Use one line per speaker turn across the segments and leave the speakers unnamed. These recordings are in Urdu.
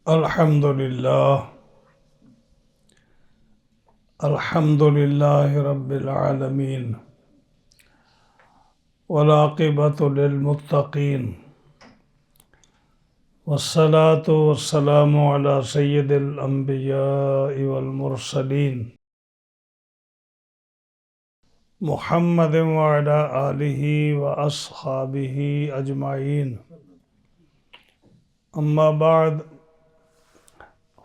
الحمد لله رب العالمين والعاقبة للمتقين والصلاة والسلام على سيد الأنبياء والمرسلين محمد وعلى آله وأصحابه أجمعين أما بعد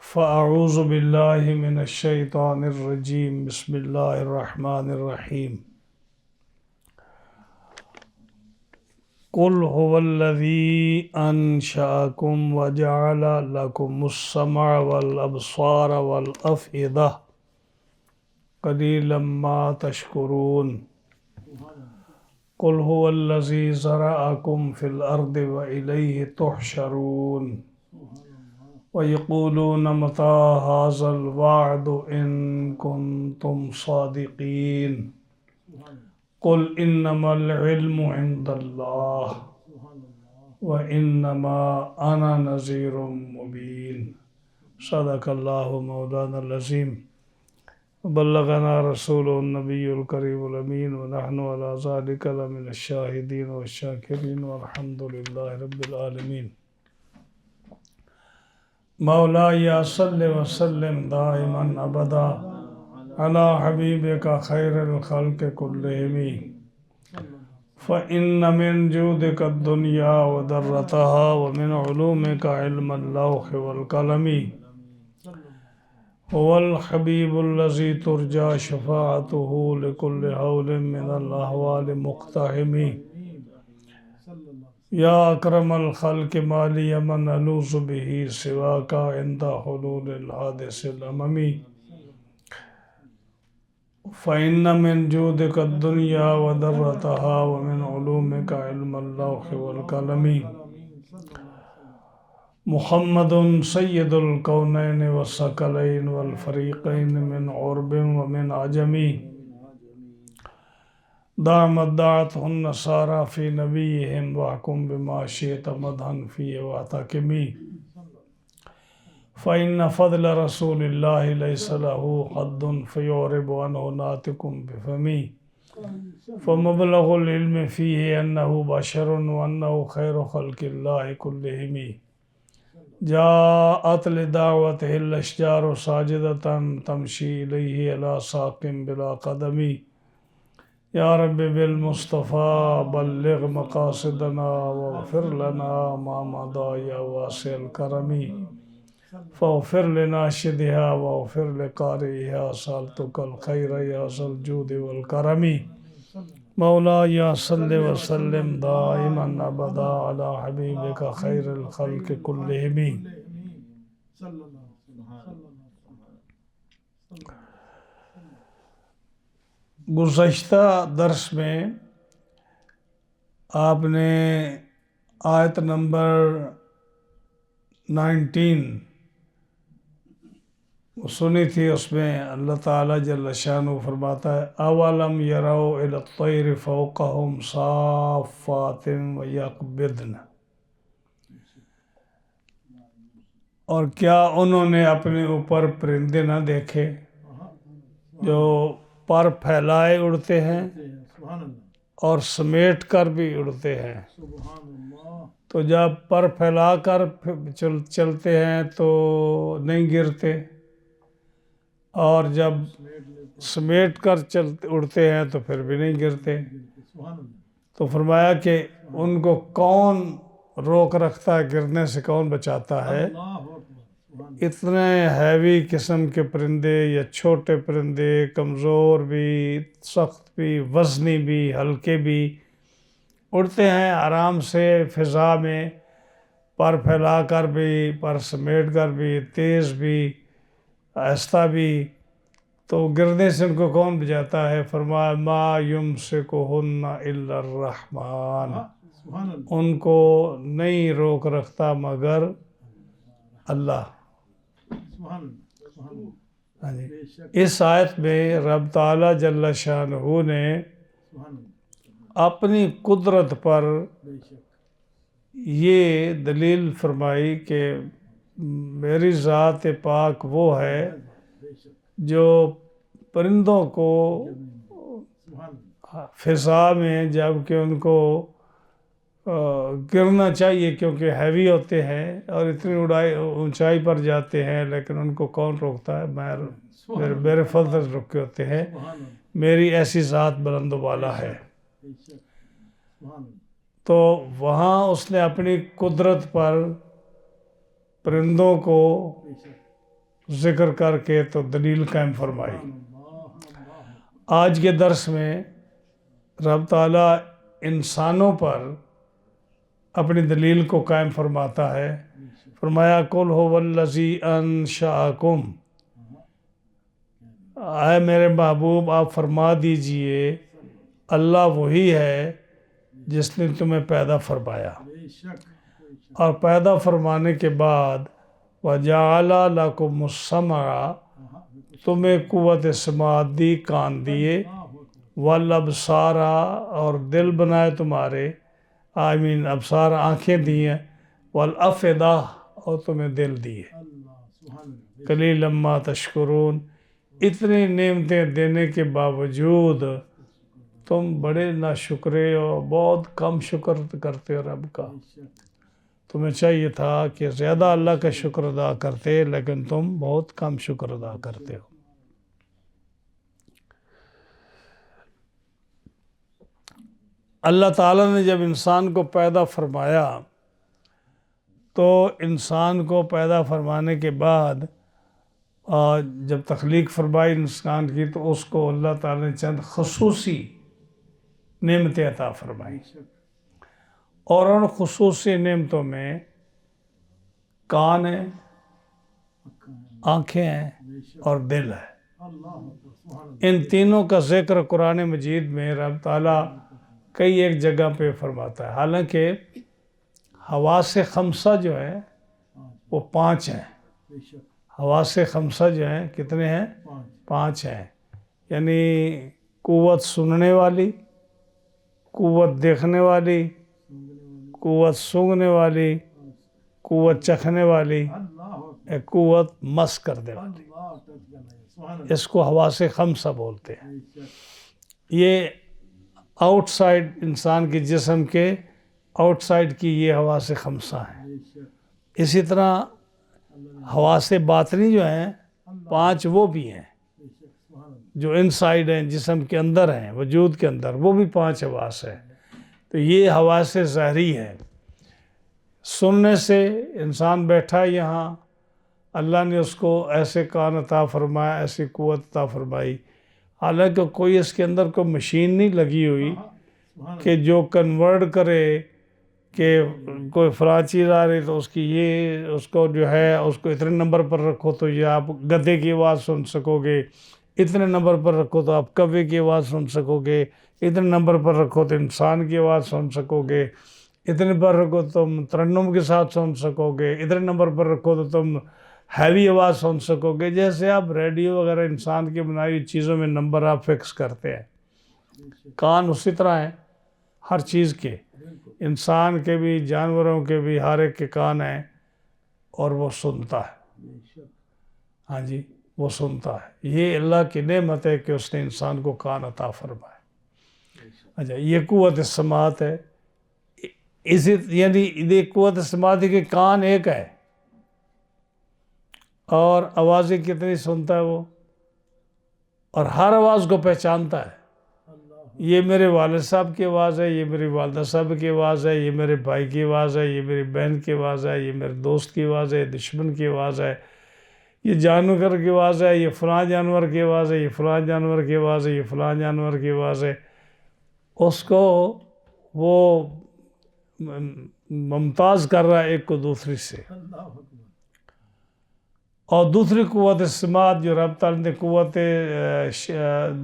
فأعوذ بالله من الشيطان الرجيم بسم الله الرحمن الرحيم قل هو الذي أنشأكم وجعل لكم السمع والأبصار والأفئدة قليلا ما تشكرون قل هو الذي زرعكم في الأرض وإليه تحشرون ويقولون متى هذا الوعد إن كنتم صادقين قل إنما العلم عند الله وإنما أنا نذير مبين صدق الله مولانا العظيم وبلغنا رسوله النبي الكريم الأمين ونحن على ذلك لمن الشاهدين والشاكرين والحمد لله رب العالمين مولاي صل وسلم دائما أبدا على حبيبك خير الخلق كلهم فإن من جودك الدنيا وذرتها ومن علومك علم اللوح والقلم هو الحبيب الذي ترجى شفاعته لكل هول من الأهوال مقتحم يا أكرم الخلق ما لي من ألوذ به سواك عند حلول الحادث الأممي فإن من جودك الدنيا وذرتها ومن علومك علم اللوح والقلم محمد سيد الكونين والثقلين والفريقين من عرب ومن عجم دعمت دعته النصارى في نبيهم واحكم بما شئت مدحا فيه واحتكمي فإن فضل رسول الله ليس له حد فيعرب عنه ناطق بفمي فمبلغ العلم فيه أنه بشر وأنه خير خلق الله كلهم جاءت لدعوته الأشجار ساجدة تمشي إليه على ساق بلا قدم يا رب بالمصطفى بلغ مقاصدنا واغفر لنا ما مضى يا واسع الكرم فاغفر لناشدها واغفر لقارئها سألتك الخير يا ذا الجود والكرم مولاي صل وسلم دائما أبدا على حبيبك خير الخلق كلهم گزشتہ درس میں آپ نے آیت نمبر 19 سنی تھی. اس میں اللہ تعالیٰ جل شانہ فرماتا ہے اولم یروا الی الطیر فوقہم صافات ویقبضن، اور کیا انہوں نے اپنے اوپر پرندے نہ دیکھے جو پر پھیلائے اڑتے ہیں اور سمیٹ کر بھی اڑتے ہیں. تو جب پر پھیلا کر چلتے ہیں تو نہیں گرتے، اور جب سمیٹ کر اڑتے ہیں تو پھر بھی نہیں گرتے. تو فرمایا کہ ان کو کون روک رکھتا ہے، گرنے سے کون بچاتا ہے؟ اتنے ہیوی قسم کے پرندے یا چھوٹے پرندے، کمزور بھی، سخت بھی، وزنی بھی، ہلکے بھی، اڑتے ہیں آرام سے فضا میں، پر پھیلا کر بھی، پر سمیٹ کر بھی، تیز بھی، آہستہ بھی. تو گرنے سے ان کو کون بچاتا ہے؟ فرمایا ما یمسکہن الا الرحمن، ان کو نہیں روک رکھتا مگر اللہ. اس آیت میں رب تعالیٰ جل شانہ نے اپنی قدرت پر یہ دلیل فرمائی کہ میری ذات پاک وہ ہے جو پرندوں کو فضا میں جب کہ ان کو گرنا چاہیے کیونکہ ہیوی ہوتے ہیں اور اتنی اونچائی پر جاتے ہیں، لیکن ان کو کون روکتا ہے؟ میرے فضل رکے ہوتے ہیں. میری ایسی ذات بلند و بالا ہے. تو وہاں اس نے اپنی قدرت پر پرندوں کو ذکر کر کے تو دلیل قائم فرمائی. آج کے درس میں رب تعالیٰ انسانوں پر اپنی دلیل کو قائم فرماتا ہے. فرمایا قل هو الذی انشأکم، اے میرے محبوب آپ فرما دیجئے اللہ وہی ہے جس نے تمہیں پیدا فرمایا، اور پیدا فرمانے کے بعد وَجَعَلَ لَكُمُ السَّمْعَ، تمہیں قوت سماعت دی، کان دیے، وَالْأَبْصَارَ، اور دل بنائے تمہارے، ابصار آنکھیں دی ہیں، وَالْأَفْئِدَةَ، اور تمہیں دل دیے. قَلِيلًا مَا تَشْكُرُونَ، اتنی نعمتیں دینے کے باوجود تم بڑے ناشکرے ہو، بہت کم شکر کرتے ہو رب کا. تمہیں چاہیے تھا کہ زیادہ اللہ کا شکر ادا کرتے، لیکن تم بہت کم شکر ادا کرتے ہو. اللہ تعالیٰ نے جب انسان کو پیدا فرمایا تو انسان کو پیدا فرمانے کے بعد جب تخلیق فرمائی انسان کی تو اس کو اللہ تعالیٰ نے چند خصوصی نعمتیں عطا فرمائی، اور ان خصوصی نعمتوں میں کان ہے، آنکھیں ہیں اور دل ہے. ان تینوں کا ذکر قرآن مجید میں رب تعالیٰ کئی ایک جگہ پہ فرماتا ہے. حالانکہ حواس خمسہ جو ہے وہ 5 ہیں. حواس خمسہ جو ہیں کتنے ہیں؟ 5 ہیں. یعنی قوت سننے والی، قوت دیکھنے والی، قوت سونگھنے والی، قوت چکھنے والی، ایک قوت مس کرنے والی. اس کو حواس خمسہ بولتے ہیں. یہ آؤٹ سائڈ انسان کے جسم کے آؤٹ سائڈ کی یہ حواس خمسہ ہیں. اسی طرح حواس باطنی جو ہیں 5 وہ بھی ہیں، جو انسائڈ ہیں، جسم کے اندر ہیں، وجود کے اندر، وہ بھی 5 حواس ہیں. تو یہ حواس ظاہری ہے. سننے سے انسان بیٹھا یہاں، اللہ نے اس کو ایسے کان عطا فرمایا، ایسی قوت عطا فرمائی. حالانکہ کوئی اس کے اندر کوئی مشین نہیں لگی ہوئی کہ جو کنورٹ کرے کہ کوئی فلاں چیز آ رہی تو اس کو جو ہے اس کو اتنے نمبر پر رکھو تو یہ آپ گدھے کی آواز سن سکو گے، اتنے نمبر پر رکھو تو آپ کوے کی آواز سن سکو گے، اتنے نمبر پر رکھو تو انسان کی آواز سن سکو گے، اتنے پر رکھو تو تم ترنم کے ساتھ سن سکو گے، اتنے نمبر پر رکھو تو تم ہیوی آواز سن سکو گے. جیسے آپ ریڈیو وغیرہ انسان کی بنائی ہوئی چیزوں میں نمبر آپ فکس کرتے ہیں. کان اسی طرح ہیں ہر چیز کے، انسان کے بھی، جانوروں کے بھی، ہر ایک کے کان ہیں اور وہ سنتا ہے. ہاں جی، وہ سنتا ہے. یہ اللہ کی نعمت ہے کہ اس نے انسان کو کان عطا فرمائے. اچھا، یہ قوت سماعت ہے. یعنی یہ قوت سماعت ہے کہ کان ایک ہے اور آوازیں کتنی سنتا ہے وہ، اور ہر آواز کو پہچانتا ہے. یہ میرے والد صاحب کی آواز ہے، یہ میری والدہ صاحب کی آواز ہے، یہ میرے بھائی کی آواز ہے، یہ میری بہن کی آواز ہے، یہ میرے دوست کی آواز ہے، یہ دشمن کی آواز ہے، یہ جانور کی آواز ہے، یہ فلاں جانور کی آواز ہے، یہ فلاں جانور کی آواز ہے، یہ فلاں جانور کی آواز ہے. اس کو وہ ممتاز کر رہا ہے ایک کو دوسری سے. اور دوسری قوت سماعت جو رب تعالیٰ نے قوت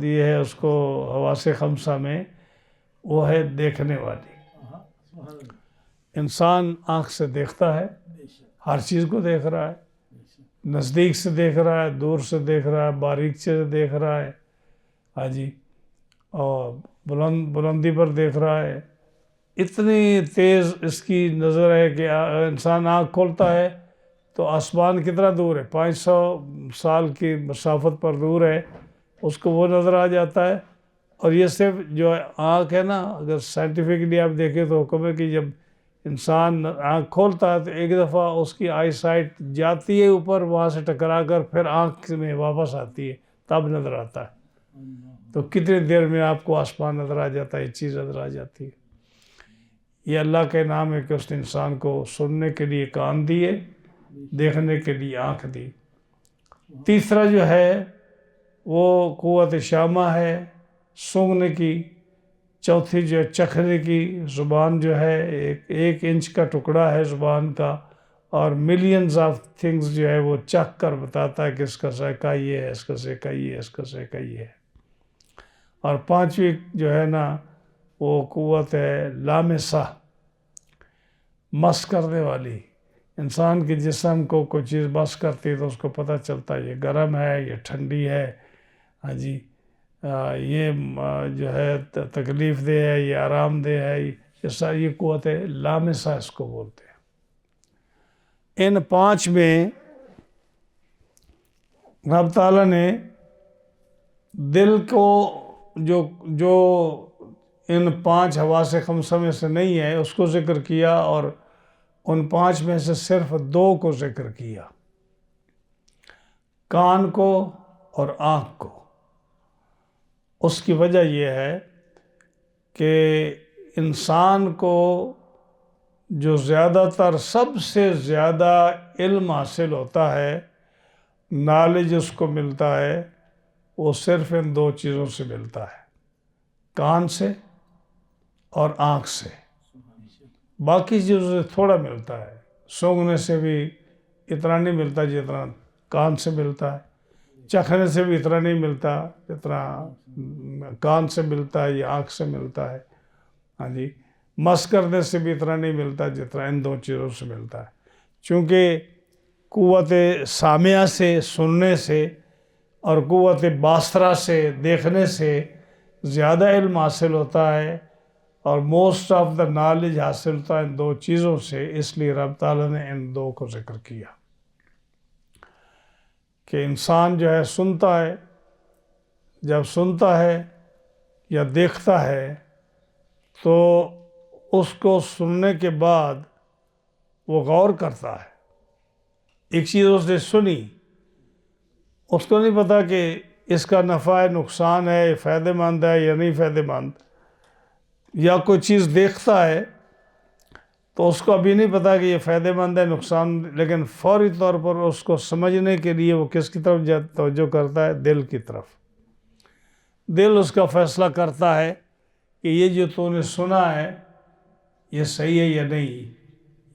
دی ہے اس کو حواس خمسہ میں، وہ ہے دیکھنے والی. انسان آنکھ سے دیکھتا ہے، ہر چیز کو دیکھ رہا ہے، نزدیک سے دیکھ رہا ہے، دور سے دیکھ رہا ہے، باریک سے دیکھ رہا ہے. ہاں جی، اور بلندی پر دیکھ رہا ہے. اتنی تیز اس کی نظر ہے کہ انسان آنکھ کھولتا ہے تو آسمان کتنا دور ہے؟ 500 سال کی مسافت پر دور ہے، اس کو وہ نظر آ جاتا ہے۔ اور یہ صرف جو آنکھ ہے نا، اگر سائنٹیفکلی آپ دیکھیں تو حکم ہے کہ جب انسان آنکھ کھولتا ہے تو ایک دفعہ اس کی آئی سائٹ جاتی ہے اوپر، وہاں سے ٹکرا کر پھر آنکھ میں واپس آتی ہے، تب نظر آتا ہے۔ تو کتنی دیر میں آپ کو آسمان نظر آ جاتا ہے، یہ چیز نظر آ جاتی ہے۔ یہ اللہ کا انعام ہے کہ اس نے انسان کو سننے کے لیے کان دیے، دیکھنے کے لیے آنکھ دی۔ تیسرا جو ہے وہ قوت شامہ ہے، سونگھنے کی۔ چوتھی جو ہے چکھنے کی، زبان جو ہے ایک انچ کا ٹکڑا ہے زبان کا، اور ملینز آف تھنگز جو ہے وہ چکھ کر بتاتا ہے کہ اس کا ذائقہ یہ ہے، اس کا ذائقہ یہ ہے، اس کا ذائقہ یہ ہے۔ اور پانچویں جو ہے نا وہ قوت ہے لامسہ، مس کرنے والی۔ انسان کے جسم کو کوئی چیز مس کرتی ہے تو اس کو پتہ چلتا ہے یہ گرم ہے، یہ ٹھنڈی ہے، ہاں جی، یہ جو ہے تکلیف دہ ہے، یہ آرام دہ ہے، یہ ساری قوت لامسہ اس کو بولتے ہیں۔ ان پانچ میں رب تعالیٰ نے دل کو جو ان پانچ حواس خمسہ میں سے نہیں ہے اس کو ذکر کیا، اور ان پانچ میں سے صرف دو کو ذکر کیا، کان کو اور آنکھ کو۔ اس کی وجہ یہ ہے کہ انسان کو جو زیادہ تر سب سے زیادہ علم حاصل ہوتا ہے، نالج اس کو ملتا ہے، وہ صرف ان دو چیزوں سے ملتا ہے، کان سے اور آنکھ سے۔ باقی چیزوں سے تھوڑا ملتا ہے، سونگھنے سے بھی اتنا نہیں ملتا جتنا کان سے ملتا ہے، چکھنے سے بھی اتنا نہیں ملتا جتنا کان سے ملتا ہے یا آنکھ سے ملتا ہے، ہاں جی، مس کرنے سے بھی اتنا نہیں ملتا جتنا ان دو چیزوں سے ملتا ہے۔ چونکہ قوت سامعہ سے، سننے سے، اور قوت باصرہ سے، دیکھنے سے زیادہ علم حاصل ہوتا ہے، اور موسٹ آف دا نالج حاصل ہوتا ہے ان دو چیزوں سے۔ اس لیے رب تعالیٰ نے ان دو کو ذکر کیا کہ انسان جو ہے سنتا ہے، جب سنتا ہے یا دیکھتا ہے تو اس کو سننے کے بعد وہ غور کرتا ہے۔ ایک چیز اس نے سنی، اس کو نہیں پتا کہ اس کا نفع ہے، نقصان ہے، فائدہ مند ہے یا نہیں فائدہ مند۔ یا کوئی چیز دیکھتا ہے تو اس کو ابھی نہیں پتا کہ یہ فائدہ مند ہے، نقصان، لیکن فوری طور پر اس کو سمجھنے کے لیے وہ کس کی طرف توجہ کرتا ہے؟ دل کی طرف۔ دل اس کا فیصلہ کرتا ہے کہ یہ جو تو نے سنا ہے یہ صحیح ہے یا نہیں،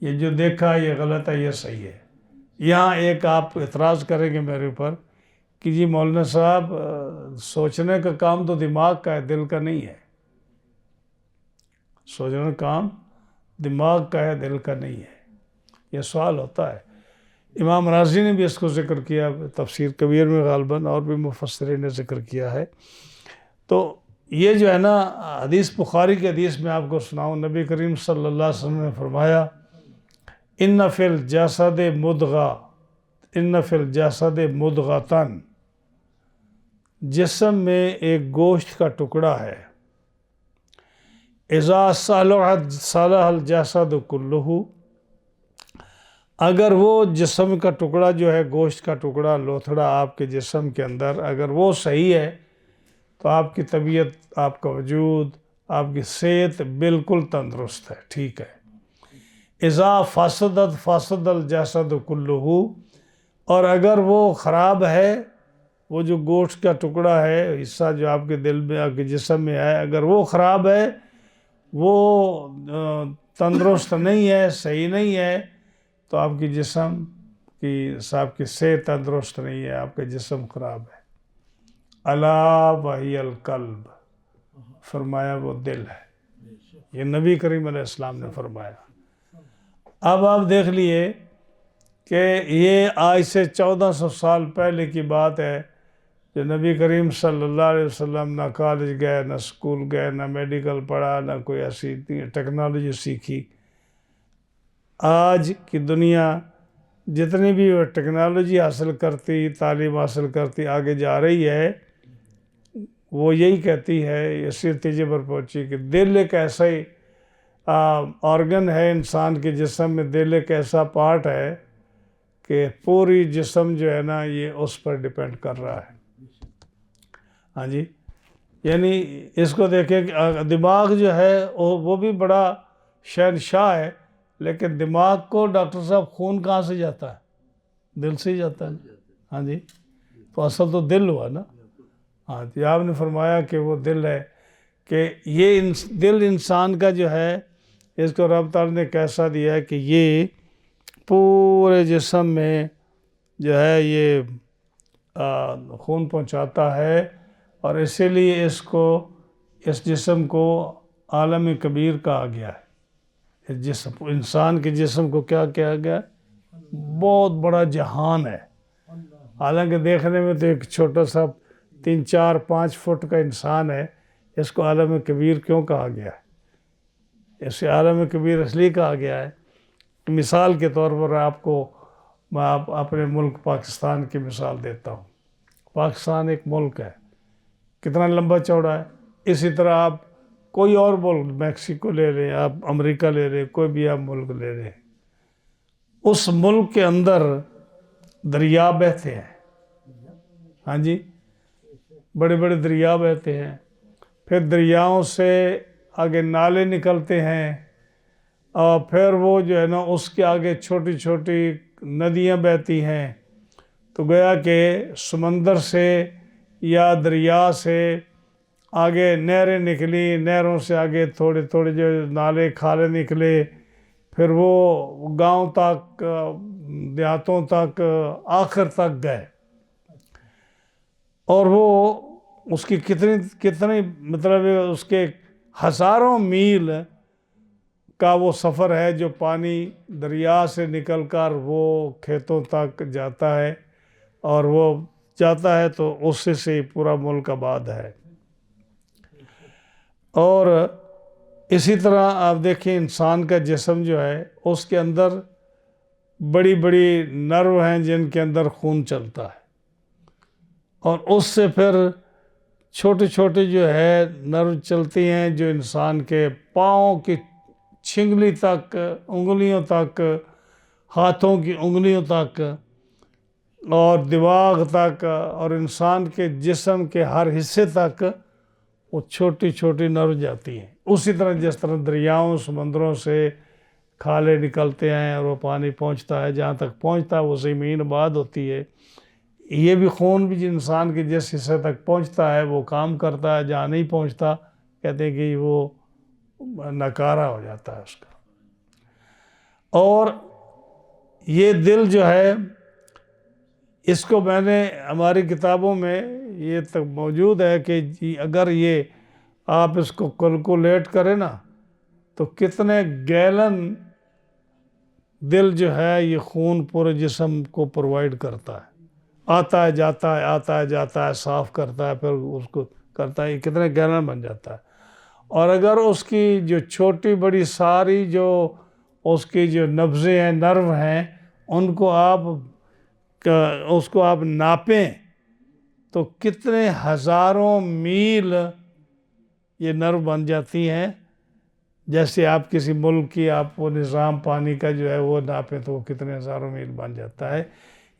یہ جو دیکھا ہے یہ غلط ہے، یہ صحیح ہے۔ یہاں ایک آپ اعتراض کریں گے میرے اوپر کہ جی مولانا صاحب، سوچنے کا کام تو دماغ کا ہے، دل کا نہیں ہے۔ سوچنے کا کام دماغ کا ہے، دل کا نہیں ہے، یہ سوال ہوتا ہے۔ امام رازی نے بھی اس کو ذکر کیا تفسیر کبیر میں غالباً، اور بھی مفسرین نے ذکر کیا ہے۔ تو یہ جو ہے نا حدیث بخاری کی حدیث میں آپ کو سناؤں، نبی کریم صلی اللہ علیہ وسلم نے فرمایا ان فی الجسد مضغہ، ان فی الجسد مضغۃ، جسم میں ایک گوشت کا ٹکڑا ہے، اذا صلحت صلح الجسد کلہ، اگر وہ جسم کا ٹکڑا جو ہے، گوشت کا ٹکڑا، لوتھڑا آپ کے جسم کے اندر اگر وہ صحیح ہے تو آپ کی طبیعت، آپ کا وجود، آپ کی صحت بالکل تندرست ہے، ٹھیک ہے۔ اذا فسدت فسد الجسد کلہ، اور اگر وہ خراب ہے، وہ جو گوشت کا ٹکڑا ہے، حصہ جو آپ کے دل میں، آپ کے جسم میں ہے، اگر وہ خراب ہے، وہ تندرست نہیں ہے، صحیح نہیں ہے، تو آپ کی جسم کی، آپ کی صحت تندرست نہیں ہے، آپ کا جسم خراب ہے۔ الا وہی القلب، فرمایا وہ دل ہے۔ یہ نبی کریم علیہ السلام نے فرمایا۔ اب آپ دیکھ لیے کہ یہ آج سے 1400 سال پہلے کی بات ہے، جو نبی کریم صلی اللہ علیہ وسلم نہ کالج گئے، نہ اسکول گئے، نہ میڈیکل پڑھا، نہ کوئی ایسی ٹیکنالوجی سیکھی۔ آج کی دنیا جتنی بھی وہ ٹیکنالوجی حاصل کرتی، تعلیم حاصل کرتی آگے جا رہی ہے، وہ یہی کہتی ہے، اسی نتیجے پر پہنچی کہ دل ایک ایسا ہی آرگن ہے انسان کے جسم میں، دل ایک ایسا پارٹ ہے کہ پوری جسم جو ہے نا یہ اس پر ڈیپینڈ کر رہا ہے۔ ہاں جی، یعنی اس کو دیکھیں کہ دماغ جو ہے وہ بھی بڑا شہنشاہ ہے، لیکن دماغ کو ڈاکٹر صاحب خون کہاں سے جاتا ہے؟ دل سے ہی جاتا ہے نا۔ ہاں جی، تو اصل تو دل ہوا نا۔ ہاں جی، آپ نے فرمایا کہ وہ دل ہے، کہ یہ دل انسان کا جو ہے، اس کو رب تعالیٰ نے کیسا دیا ہے کہ یہ پورے جسم میں جو ہے یہ خون پہنچاتا ہے، اور اسی لیے اس جسم کو عالم کبیر کہا گیا ہے۔ اس جسم، انسان کے جسم کو کیا کہا گیا ہے؟ بہت بڑا جہان ہے۔ حالانکہ دیکھنے میں تو ایک چھوٹا سا 3 4 5 فٹ کا انسان ہے، اس کو عالم کبیر کیوں کہا گیا ہے؟ اسے عالم کبیر اس لیے کہا گیا ہے، مثال کے طور پر میں اپنے ملک پاکستان کی مثال دیتا ہوں۔ پاکستان ایک ملک ہے، کتنا لمبا چوڑا ہے۔ اسی طرح آپ کوئی اور ملک، میکسیکو لے لیں، آپ امریکہ لے لیں، کوئی بھی آپ ملک لے لیں، اس ملک کے اندر دریا بہتے ہیں۔ ہاں جی، بڑے بڑے دریا بہتے ہیں، پھر دریاؤں سے آگے نالے نکلتے ہیں، اور پھر وہ جو ہے نا اس کے آگے چھوٹی چھوٹی ندیاں بہتی ہیں۔ تو گویا کہ سمندر سے یا دریا سے آگے نہریں نکلی، نہروں سے آگے تھوڑے تھوڑے جو نالے کھالے نکلے، پھر وہ گاؤں تک، دیہاتوں تک، آخر تک گئے، اور وہ اس کی کتنی مطلب اس کے ہزاروں میل کا وہ سفر ہے، جو پانی دریا سے نکل کر وہ کھیتوں تک جاتا ہے، اور وہ جاتا ہے تو اس سے پورا ملک آباد ہے۔ اور اسی طرح آپ دیکھیں انسان کا جسم جو ہے، اس کے اندر بڑی بڑی نرو ہیں جن کے اندر خون چلتا ہے، اور اس سے پھر چھوٹے چھوٹے جو ہے نرو چلتی ہیں، جو انسان کے پاؤں کی چھنگلی تک، انگلیوں تک، ہاتھوں کی انگلیوں تک، اور دماغ تک، اور انسان کے جسم کے ہر حصے تک وہ چھوٹی چھوٹی نرو جاتی ہیں۔ اسی طرح جس طرح دریاؤں، سمندروں سے کھالے نکلتے ہیں، اور وہ پانی پہنچتا ہے جہاں تک پہنچتا ہے، وہ زمین آباد ہوتی ہے۔ یہ بھی خون بھی انسان کے جس حصے تک پہنچتا ہے وہ کام کرتا ہے، جہاں نہیں پہنچتا کہتے ہیں کہ وہ ناکارہ ہو جاتا ہے اس کا۔ اور یہ دل جو ہے، اس کو میں نے ہماری کتابوں میں یہ تک موجود ہے کہ اگر یہ آپ اس کو کیلکولیٹ کریں نا، تو کتنے گیلن دل جو ہے یہ خون پورے جسم کو پرووائڈ کرتا ہے، آتا ہے جاتا ہے، آتا ہے جاتا ہے، صاف کرتا ہے، پھر اس کو کرتا ہے، یہ کتنے گیلن بن جاتا ہے۔ اور اگر اس کی جو چھوٹی بڑی ساری جو اس کی جو نبضیں ہیں، نرو ہیں، ان کو آپ ناپیں تو کتنے ہزاروں میل یہ نرو بن جاتی ہیں۔ جیسے آپ کسی ملک کی آپ وہ نظام پانی کا جو ہے وہ ناپیں تو وہ کتنے ہزاروں میل بن جاتا ہے۔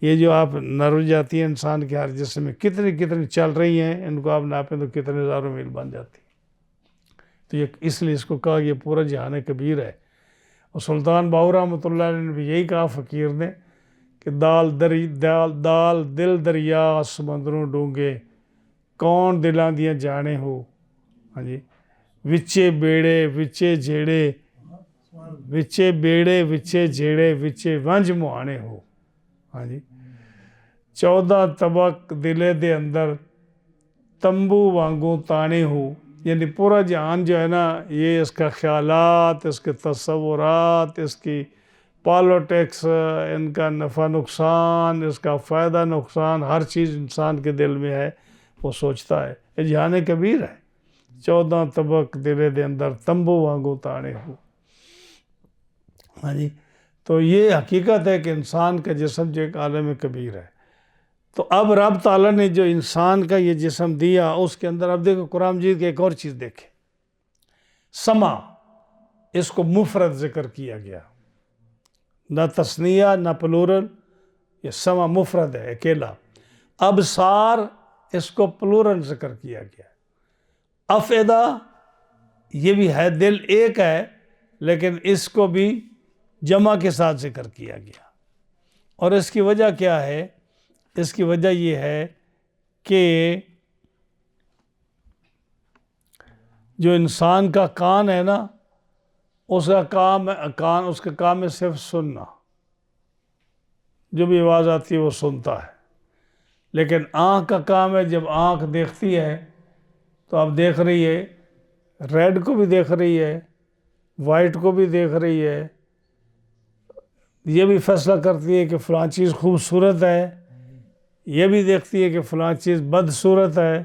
یہ جو آپ نرو جاتی ہیں انسان کے ہر جسم میں کتنی چل رہی ہیں، ان کو آپ ناپیں تو کتنے ہزاروں میل بن جاتی ہیں۔ تو یہ اس لیے اس کو کہا یہ پورا جہان کبیر ہے۔ اور سلطان باہو رحمۃ اللہ علیہ نے بھی یہی کہا فقیر نے کہ دال دل دریا سمندروں ڈونگے، کون دلاں دیاں جانے ہو۔ ہاں جی، وچے بیڑے وچے جھیڑے، وچے بیڑے وچے جھیڑے، وچے ونج مہانے ہو۔ ہاں جی، 14 طبق دلے دے اندر تمبو وانگوں تانے ہو۔ یعنی پورا جہان جو ہے نا، یہ اس کا خیالات، اس کے تصورات، اس کی پالیٹکس، ان کا نفع نقصان، اس کا فائدہ نقصان، ہر چیز انسان کے دل میں ہے، وہ سوچتا ہے۔ یہ جہان کبیر ہے۔ 14 طبق دلے دے اندر تمبو وانگوں تانے ہو۔ ہاں جی، تو یہ حقیقت ہے کہ انسان کا جسم جو ایک عالم کبیر ہے. تو اب رب تعالیٰ نے جو انسان کا یہ جسم دیا اس کے اندر اب دیکھو قرآن مجید کی ایک اور چیز دیکھیں. سما، اس کو مفرد ذکر کیا گیا، نہ تثنیہ نہ پلورل، یہ سما مفرد ہے اکیلا. ابصار اس کو پلورل ذکر کیا گیا. افئدہ یہ بھی ہے، دل ایک ہے لیکن اس کو بھی جمع کے ساتھ ذکر کیا گیا. اور اس کی وجہ کیا ہے؟ اس کی وجہ یہ ہے کہ جو انسان کا کان ہے نا، اس کا کام ہے صرف سننا، جو بھی آواز آتی ہے وہ سنتا ہے. لیکن آنکھ کا کام ہے، جب آنکھ دیکھتی ہے تو اب دیکھ رہی ہے، ریڈ کو بھی دیکھ رہی ہے، وائٹ کو بھی دیکھ رہی ہے، یہ بھی فیصلہ کرتی ہے کہ فلاں چیز خوبصورت ہے، یہ بھی دیکھتی ہے کہ فلاں چیز بدصورت ہے،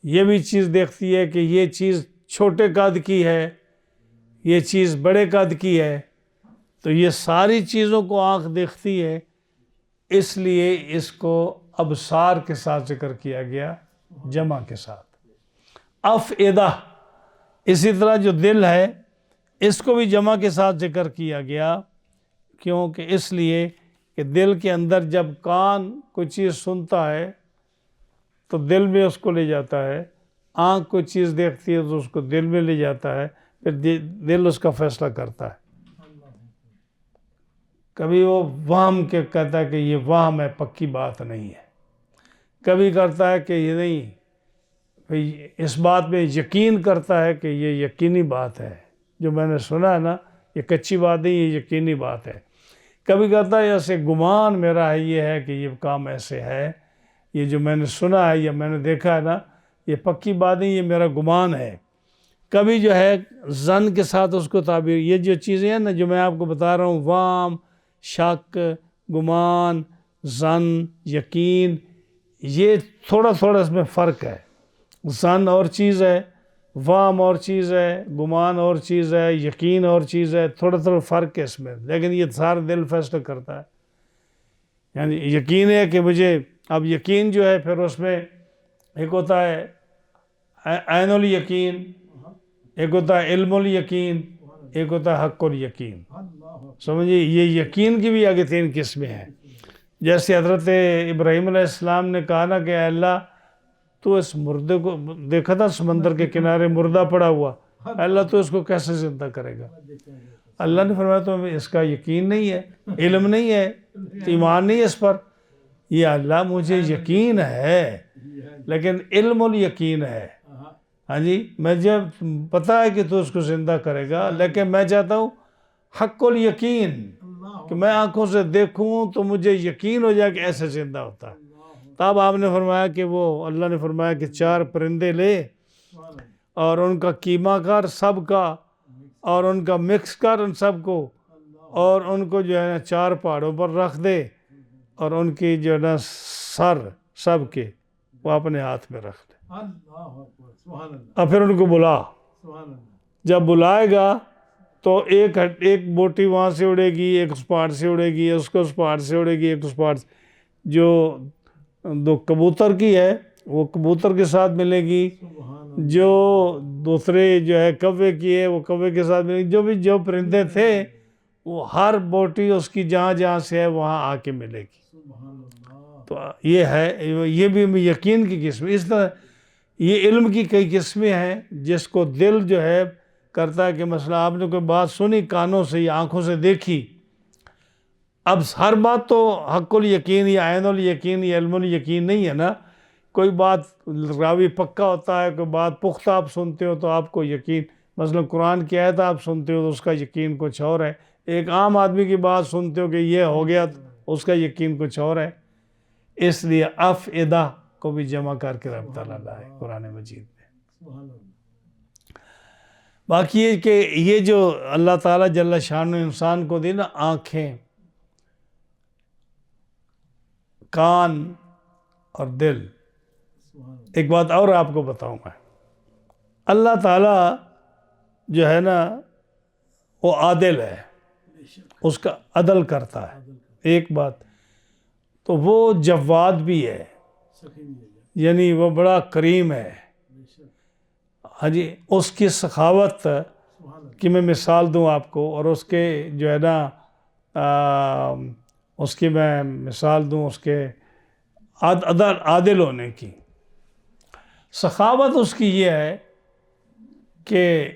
یہ بھی چیز دیکھتی ہے کہ یہ چیز چھوٹے قد کی ہے، یہ چیز بڑے قد کی ہے. تو یہ ساری چیزوں کو آنکھ دیکھتی ہے، اس لیے اس کو ابصار کے ساتھ ذکر کیا گیا، جمع کے ساتھ. افئدہ اسی طرح جو دل ہے اس کو بھی جمع کے ساتھ ذکر کیا گیا. کیونکہ اس لیے کہ دل کے اندر جب کان کوئی چیز سنتا ہے تو دل میں اس کو لے جاتا ہے، آنکھ کوئی چیز دیکھتی ہے تو اس کو دل میں لے جاتا ہے، پھر دل اس کا فیصلہ کرتا ہے. کبھی وہ وہم کے کہتا ہے کہ یہ وہم ہے، پکی بات نہیں ہے. کبھی کرتا ہے کہ یہ نہیں، اس بات میں یقین کرتا ہے کہ یہ یقینی بات ہے، جو میں نے سنا ہے نا یہ کچی بات نہیں، یہ یقینی بات ہے. کبھی کہتا ہے ایسے گمان میرا ہے، یہ ہے کہ یہ کام ایسے ہے، یہ جو میں نے سنا ہے یا میں نے دیکھا ہے نا یہ پکی بات نہیں، یہ میرا گمان ہے. کبھی جو ہے ظن کے ساتھ اس کو تعبیر، یہ جو چیزیں ہیں نا جو میں آپ کو بتا رہا ہوں، وہم، شک، گمان، ظن، یقین، یہ تھوڑا تھوڑا اس میں فرق ہے. ظن اور چیز ہے، وہم اور چیز ہے، گمان اور چیز ہے، یقین اور چیز ہے، تھوڑا تھوڑا فرق ہے اس میں، لیکن یہ سارا دل فیصلہ کرتا ہے. یعنی یقین ہے کہ مجھے، اب یقین جو ہے پھر اس میں ایک ہوتا ہے عین الیقین، ایک ہوتا ہے علم الیقین، ایک ہوتا ہے حق الیقین. سمجھیے یہ یقین کی بھی آگے 3 قسمیں ہیں. جیسے حضرت ابراہیم علیہ السلام نے کہا نا کہ اے اللہ تو اس مردے کو دیکھا تھا سمندر کے کنارے مردہ پڑا ہوا، اے اللہ تو اس کو کیسے زندہ کرے گا؟ اللہ نے فرمایا تو اس کا یقین نہیں ہے، علم نہیں ہے، ایمان نہیں ہے اس پر. یہ اللہ مجھے یقین ہے لیکن علم الیقین ہے. ہاں جی، میں جب پتا ہے کہ تو اس کو زندہ کرے گا، لیکن میں چاہتا ہوں حق الیقین، کہ میں آنکھوں سے دیکھوں تو مجھے یقین ہو جائے کہ ایسے زندہ ہوتا ہے. تب آپ نے فرمایا کہ وہ اللہ نے فرمایا کہ 4 پرندے لے اور ان کا قیمہ کر سب کا، اور ان کا مکس کر ان سب کو، اور ان کو جو ہے نا 4 پہاڑوں پر رکھ دے، اور ان کی جو ہے نا سر سب کے وہ اپنے ہاتھ میں رکھ دے، اور پھر ان کو بلا. جب بلائے گا تو ایک بوٹی وہاں سے اڑے گی، ایک اس پہاڑ سے اڑے گی، اس کو اس پہاڑ سے اڑے گی، ایک اس پہاڑ سے. جو 2 کبوتر کی ہے وہ کبوتر کے ساتھ ملے گی، جو دوسرے جو ہے کوے کی ہے وہ کوے کے ساتھ ملے گی. جو پرندے تھے وہ ہر بوٹی اس کی جہاں جہاں سے ہے وہاں آ کے ملے گی. تو یہ ہے، یہ بھی یقین کی قسم. اس طرح یہ علم کی کئی قسمیں ہیں جس کو دل جو ہے کرتا ہے. کہ مثلا آپ نے کوئی بات سنی کانوں سے یا آنکھوں سے دیکھی، اب ہر بات تو حق الیقین یا عین الیقین یا علم الیقین نہیں ہے نا. کوئی بات راوی پکا ہوتا ہے، کوئی بات پختہ آپ سنتے ہو تو آپ کو یقین، مثلا قرآن کی آیت آپ سنتے ہو تو اس کا یقین کچھ اور ہے. ایک عام آدمی کی بات سنتے ہو کہ یہ ہو گیا تو اس کا یقین کچھ اور ہے. اس لیے افئدہ کو بھی جمع کر کے رب تعالیٰ لائے قرآن مجید میں. باقی یہ کہ یہ جو اللہ تعالیٰ جل شانہ انسان کو دی نا، آنکھیں، کان اور دل. ایک بات اور آپ کو بتاؤں میں، اللہ تعالیٰ جو ہے نا وہ عادل ہے. اس کا عدل کرتا ہے. ایک بات تو وہ جواد بھی ہے، یعنی وہ بڑا کریم ہے. ہاں جی، اس کی سخاوت کی میں مثال دوں آپ کو، اور اس کے جو ہے نا اس کی میں مثال دوں اس کے عادل ہونے کی. سخاوت اس کی یہ ہے کہ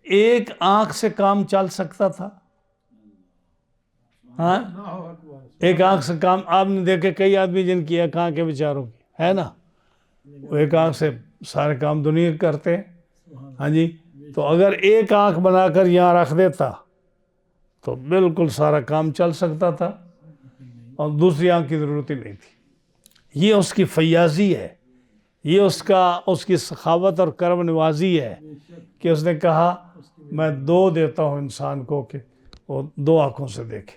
ایک آنکھ سے کام چل سکتا تھا. ہاں، ایک آنکھ سے کام. آپ نے دیکھے کئی آدمی جن کی ایک آنکھ ہے بیچاروں کی، ہے نا، وہ ایک آنکھ سے سارے کام دنیا کے کرتے ہیں. ہاں جی، تو اگر ایک آنکھ بنا کر یہاں رکھ دیتا تو بالکل سارا کام چل سکتا تھا اور دوسری آنکھ کی ضرورت ہی نہیں تھی. یہ اس کی فیاضی ہے، یہ اس کی سخاوت اور کرم نوازی ہے کہ اس نے کہا میں 2 دیتا ہوں انسان کو کہ وہ 2 آنکھوں سے دیکھے.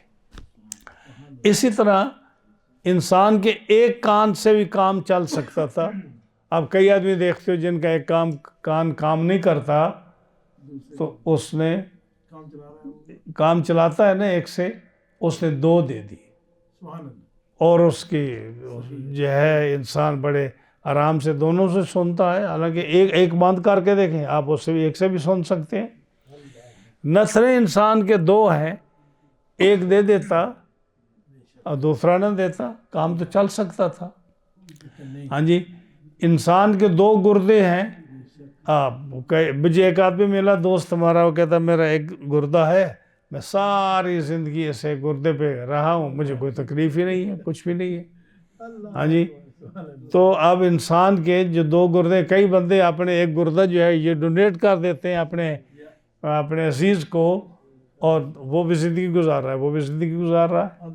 اسی طرح انسان کے ایک کان سے بھی کام چل سکتا تھا. اب کئی آدمی دیکھتے ہو جن کا ایک کان کام نہیں کرتا تو اس نے کام چلاتا ہے نا ایک سے، اس نے 2 دے دی، اور اس کی جو ہے انسان بڑے آرام سے دونوں سے سنتا ہے. حالانکہ ایک بند کر کے دیکھیں آپ، اس سے بھی ایک سے بھی سن سکتے ہیں. نسلیں انسان کے 2 ہیں، ایک دے دیتا اور دوسرا نہ دیتا، کام تو چل سکتا تھا. ہاں جی، انسان کے 2 گردے ہیں. مجھے ایک آدمی ملا دوست ہمارا، وہ کہتا میرا ایک گردہ ہے، میں ساری زندگی ایسے گردے پہ رہا ہوں، مجھے کوئی تکلیف ہی نہیں ہے، کچھ بھی نہیں ہے. ہاں جی، تو اب انسان کے جو 2 گردے، کئی بندے اپنے ایک گردہ جو ہے یہ ڈونیٹ کر دیتے ہیں اپنے عزیز کو، اور وہ بھی زندگی گزار رہا ہے، وہ بھی زندگی گزار رہا ہے.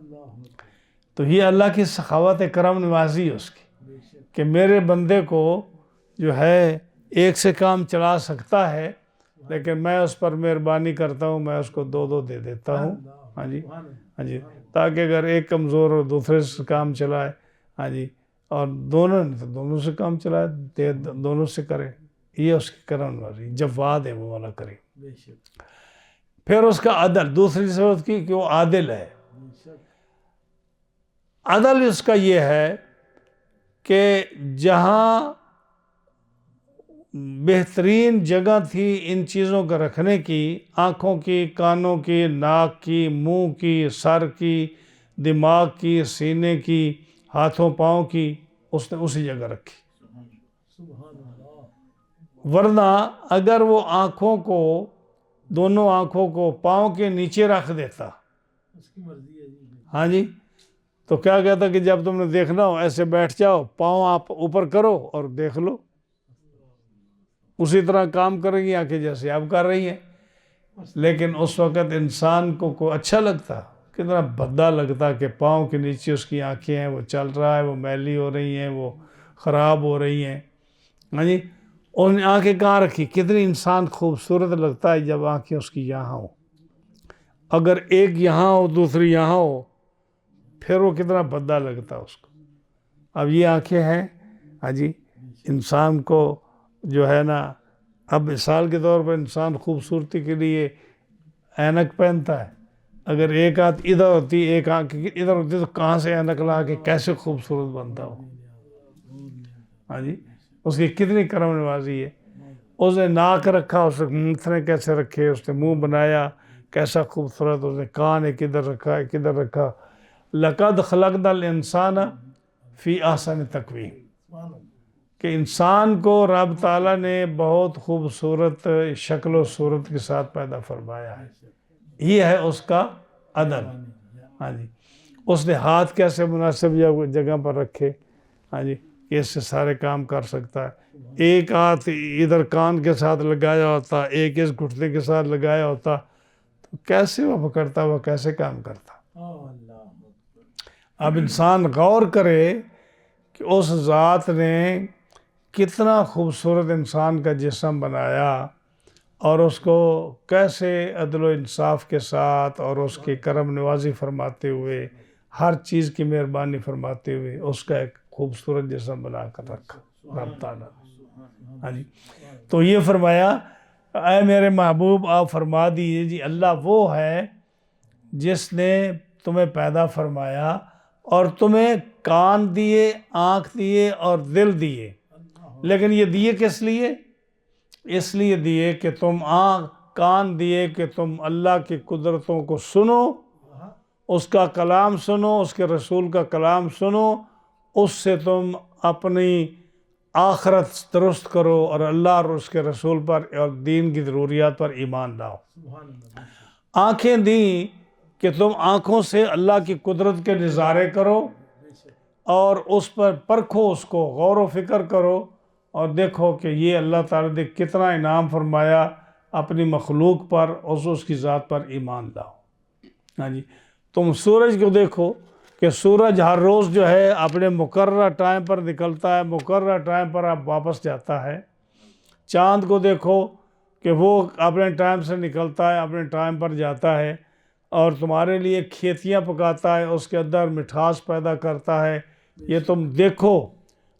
تو یہ اللہ کی سخاوت کرم نوازی ہے اس کی کہ میرے بندے کو جو ہے ایک سے کام چلا سکتا ہے، لیکن میں اس پر مہربانی کرتا ہوں، میں اس کو 2 دے دیتا ہوں. ہاں جی، ہاں جی، تاکہ اگر ایک کمزور ہو دوسرے سے کام چلائے. ہاں جی، اور دونوں سے کام چلائے، دونوں سے کرے. یہ اس کی کرم نوازی، جواد ہے وہ مولا کریم. پھر اس کا عدل، دوسری صفت کی کہ وہ عادل ہے. عدل اس کا یہ ہے کہ جہاں بہترین جگہ تھی ان چیزوں کو رکھنے کی، آنکھوں کی، کانوں کی، ناک کی، منہ کی، سر کی، دماغ کی، سینے کی، ہاتھوں پاؤں کی، اس نے اسی جگہ رکھی. ورنہ اگر وہ دونوں آنکھوں کو پاؤں کے نیچے رکھ دیتا، ہاں جی، تو کیا کہتا کہ جب تم نے دیکھنا ہو ایسے بیٹھ جاؤ، پاؤں آپ اوپر کرو اور دیکھ لو. اسی طرح کام کریں گی آنکھیں جیسے اب کر رہی ہیں. لیکن اس وقت انسان کو اچھا لگتا، کتنا بھدا لگتا کہ پاؤں کے نیچے اس کی آنکھیں ہیں، وہ چل رہا ہے، وہ میلی ہو رہی ہیں، وہ خراب ہو رہی ہیں. ہاں جی، اور آنکھیں کہاں رکھی، کتنی انسان خوبصورت لگتا ہے جب آنکھیں اس کی یہاں ہو. اگر ایک یہاں ہو دوسری یہاں ہو پھر وہ کتنا بھدا لگتا اس کو. اب یہ آنکھیں ہیں. ہاں جی، انسان کو جو ہے نا، اب مثال کے طور پر انسان خوبصورتی کے لیے اینک پہنتا ہے. اگر ایک آنکھ ادھر ہوتی، ایک آنکھ ادھر ہوتی، تو کہاں سے اینک لا کے کیسے خوبصورت بنتا ہو. ہاں جی، اس کی کتنی کرم نوازی ہے. اس نے ناک رکھا، اس نے کیسے رکھے، اس نے منہ بنایا کیسا خوبصورت، اس نے کان ایک ادھر رکھا ایک ادھر رکھا. لَقَدْ خَلَقْنَا الْإِنسَانَ فِي أَحْسَنِ تَقْوِيمٍ، کہ انسان کو رب تعالیٰ نے بہت خوبصورت شکل و صورت کے ساتھ پیدا فرمایا ہے. یہ ہے اس کا عدل. ہاں جی، اس نے ہاتھ کیسے مناسب جگہ پر رکھے. ہاں جی، کہ اس سے سارے کام کر سکتا ہے. ایک ہاتھ ادھر کان کے ساتھ لگایا ہوتا، ایک اس گھٹنے کے ساتھ لگایا ہوتا، تو کیسے وہ پکڑتا، وہ کیسے کام کرتا. اب انسان غور کرے کہ اس ذات نے کتنا خوبصورت انسان کا جسم بنایا، اور اس کو کیسے عدل و انصاف کے ساتھ اور اس کی کرم نوازی فرماتے ہوئے، ہر چیز کی مہربانی فرماتے ہوئے اس کا ایک خوبصورت جسم بنا کر رکھا رب تعالیٰ. ہاں جی، تو یہ فرمایا اے میرے محبوب آپ فرما دیجیے جی، اللہ وہ ہے جس نے تمہیں پیدا فرمایا اور تمہیں کان دیے، آنکھ دیے اور دل دیے، لیکن یہ دیے کس لیے؟ اس لیے دیے کہ تم کان دیے کہ تم اللہ کی قدرتوں کو سنو، اس کا کلام سنو، اس کے رسول کا کلام سنو، اس سے تم اپنی آخرت درست کرو اور اللہ اور اس کے رسول پر اور دین کی ضروریات پر ایمان لاؤ۔ آنکھیں دیں کہ تم آنکھوں سے اللہ کی قدرت کے نظارے کرو اور اس پر پرکھو، اس کو غور و فکر کرو اور دیکھو کہ یہ اللہ تعالیٰ نے کتنا انعام فرمایا اپنی مخلوق پر، اس کی ذات پر ایمان لاؤ۔ ہاں جی، تم سورج کو دیکھو کہ سورج ہر روز جو ہے اپنے مقررہ ٹائم پر نکلتا ہے، مقررہ ٹائم پر اب واپس جاتا ہے۔ چاند کو دیکھو کہ وہ اپنے ٹائم سے نکلتا ہے، اپنے ٹائم پر جاتا ہے اور تمہارے لیے کھیتیاں پکاتا ہے، اس کے اندر مٹھاس پیدا کرتا ہے، یہ تم دیکھو۔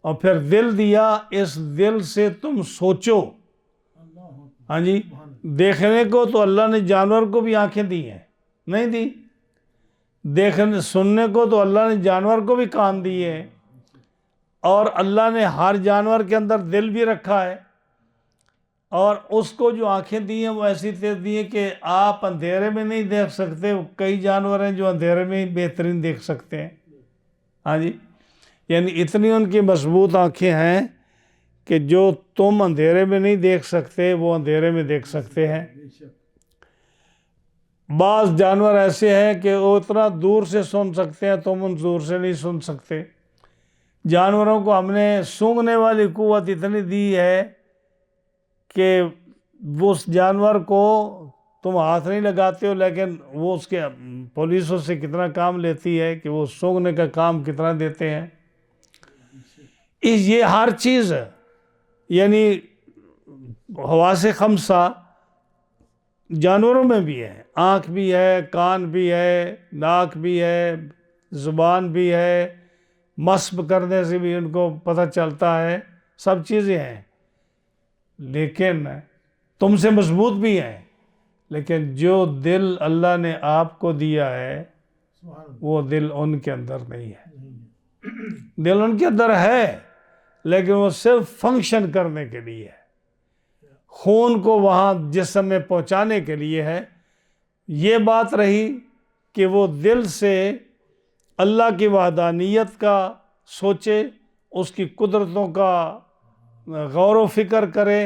اور پھر دل دیا، اس دل سے تم سوچو۔ ہاں جی، دیکھنے کو تو اللہ نے جانور کو بھی آنکھیں دی ہیں، نہیں دی؟ دیکھنے سننے کو تو اللہ نے جانور کو بھی کان دیے ہیں، اور اللہ نے ہر جانور کے اندر دل بھی رکھا ہے، اور اس کو جو آنکھیں دی ہیں وہ ایسی تیز دی ہیں کہ آپ اندھیرے میں نہیں دیکھ سکتے۔ کئی جانور ہیں جو اندھیرے میں ہی بہترین دیکھ سکتے ہیں۔ ہاں جی، یعنی اتنی ان کی مضبوط آنکھیں ہیں کہ جو تم اندھیرے میں نہیں دیکھ سکتے وہ اندھیرے میں دیکھ سکتے ہیں۔ بعض جانور ایسے ہیں کہ وہ اتنا دور سے سن سکتے ہیں، تم ان دور سے نہیں سن سکتے۔ جانوروں کو ہم نے سونگھنے والی قوت اتنی دی ہے کہ وہ اس جانور کو تم ہاتھ نہیں لگاتے ہو، لیکن وہ اس کے پولیسوں سے کتنا کام لیتی ہے کہ وہ سونگھنے کا کام کتنا دیتے ہیں۔ یہ ہر چیز یعنی حواس خمسہ جانوروں میں بھی ہے، آنکھ بھی ہے، کان بھی ہے، ناک بھی ہے، زبان بھی ہے، مسب کرنے سے بھی ان کو پتہ چلتا ہے، سب چیزیں ہیں، لیکن تم سے مضبوط بھی ہیں۔ لیکن جو دل اللہ نے آپ کو دیا ہے وہ دل ان کے اندر نہیں ہے۔ دل ان کے اندر ہے لیکن وہ صرف فنکشن کرنے کے لیے ہے، خون کو وہاں جسم میں پہنچانے کے لیے ہے۔ یہ بات رہی کہ وہ دل سے اللہ کی وحدانیت کا سوچے، اس کی قدرتوں کا غور و فکر کرے،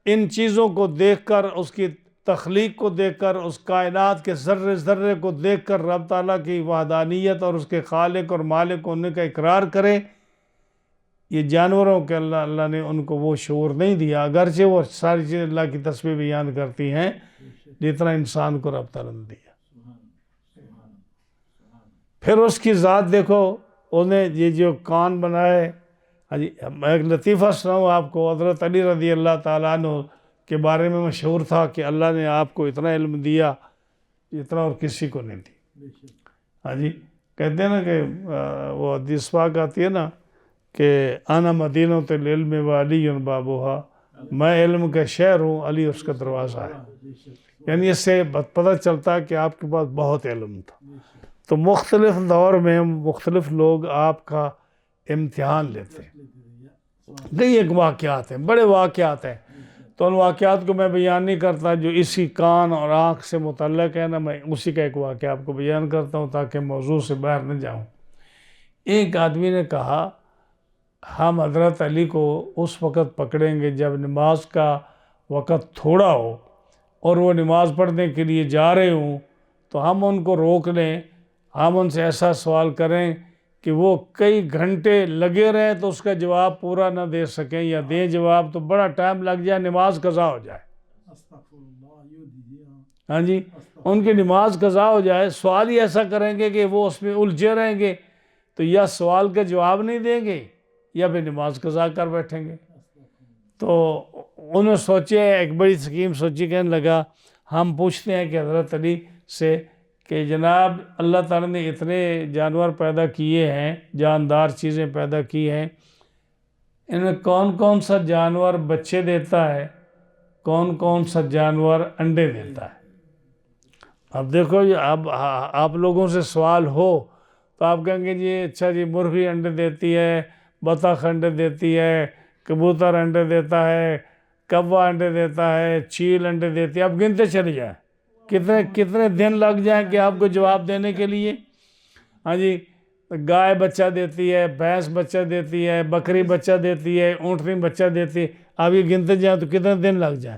ان چیزوں کو دیکھ کر، اس کی تخلیق کو دیکھ کر، اس کائنات کے ذرے ذرے کو دیکھ کر رب تعالیٰ کی وحدانیت اور اس کے خالق اور مالک ہونے کا اقرار کرے۔ یہ جانوروں کے اللہ نے ان کو وہ شعور نہیں دیا، اگرچہ وہ ساری چیزیں اللہ کی تسبیح بیان کرتی ہیں، جتنا انسان کو رب تعالیٰ نے دیا۔ پھر اس کی ذات دیکھو، انہیں یہ جو کان بنائے۔ میں ایک لطیفہ سناؤں آپ کو، حضرت علی رضی اللہ تعالیٰ عنہ کے بارے میں مشہور تھا کہ اللہ نے آپ کو اتنا علم دیا جتنا اور کسی کو نہیں دی۔ ہاں جی، کہتے ہیں نا کہ وہ حدیث پاک آتی ہے نا کہ انا مدینۃ العلم وعلی بابوہا، میں علم کا شہر ہوں، علی اس کا دروازہ ہے۔ یعنی اس سے پتہ چلتا ہے کہ آپ کے پاس بہت علم تھا۔ تو مختلف دور میں مختلف لوگ آپ کا امتحان لیتے ہیں۔ کئی ایک واقعات ہیں، بڑے واقعات ہیں، تو ان واقعات کو میں بیان نہیں کرتا جو اسی کان اور آنکھ سے متعلق ہے نا، میں اسی کا ایک واقعہ آپ کو بیان کرتا ہوں تاکہ موضوع سے باہر نہ جاؤں۔ ایک آدمی نے کہا ہم حضرت علی کو اس وقت پکڑیں گے جب نماز کا وقت تھوڑا ہو اور وہ نماز پڑھنے کے لیے جا رہے ہوں، تو ہم ان کو روک لیں، ہم ان سے ایسا سوال کریں کہ وہ کئی گھنٹے لگے رہیں تو اس کا جواب پورا نہ دے سکیں، یا دیں جواب تو بڑا ٹائم لگ جائے، نماز قضا ہو جائے۔ ہاں جی، ان کی نماز قضا ہو جائے، سوال ہی ایسا کریں گے کہ وہ اس میں الجھے رہیں گے، تو یا سوال کا جواب نہیں دیں گے یا پھر نماز قضا کر بیٹھیں گے۔ تو انہوں سوچے، ایک بڑی سکیم سوچی، کہنے لگا ہم پوچھتے ہیں کہ حضرت علی سے کہ جناب اللہ تعالیٰ نے اتنے جانور پیدا کیے ہیں، جاندار چیزیں پیدا کی ہیں، ان میں کون کون سا جانور بچے دیتا ہے، کون کون سا جانور انڈے دیتا ہے؟ اب دیکھو اب آپ لوگوں سے سوال ہو تو آپ کہیں گے جی اچھا جی مرغی انڈے دیتی ہے، بطخ انڈے دیتی ہے، کبوتر انڈے دیتا ہے، کوا انڈے دیتا ہے، چیل انڈے دیتی ہے، آپ گنتے چلے جائیں، کتنے دن لگ جائیں کہ آپ کو جواب دینے کے لیے. ہاں جی، گائے بچہ دیتی ہے، بھینس بچہ دیتی ہے، بکری بچہ دیتی ہے، اونٹنی بچہ دیتی ہے، آپ یہ گنتے جائیں تو کتنے دن لگ جائیں.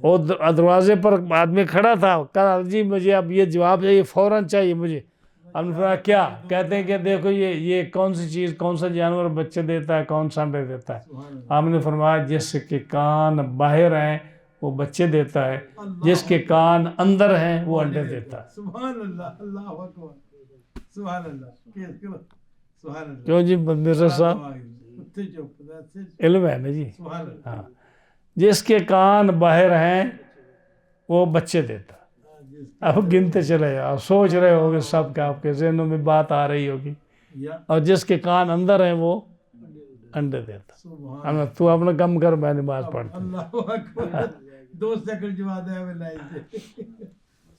اور دروازے پر آدمی کھڑا تھا، کہا جی مجھے اب یہ جواب چاہیے، فوراً چاہیے مجھے. ہم نے فرمایا کیا؟ کہتے ہیں کہ دیکھو یہ کون سی چیز، کون سا جانور بچے دیتا ہے، کون سا انڈے دیتا ہے. ہم نے فرمایا جس کے کان باہر ہیں وہ بچے دیتا ہے، جس کے کان اندر ہیں وہ انڈے دیتا ہے.
سبحان اللہ، اللہ اکبر، سبحان اللہ، سبحان اللہ.
کیوں جی مرزا صاحب، علم ہے نا جی. ہاں، جس کے کان باہر ہیں وہ بچے دیتا. اب گنتے چلے آپ سوچ رہے ہوگے سب کہ آپ کے ذہنوں میں بات آ رہی ہوگی. اور جس کے کان اندر ہیں وہ انڈے دیتا. تو اپنا کم کر، میں نماز پڑھتا.
اللہ اکبر، 2 سیکنڈ جواب ہے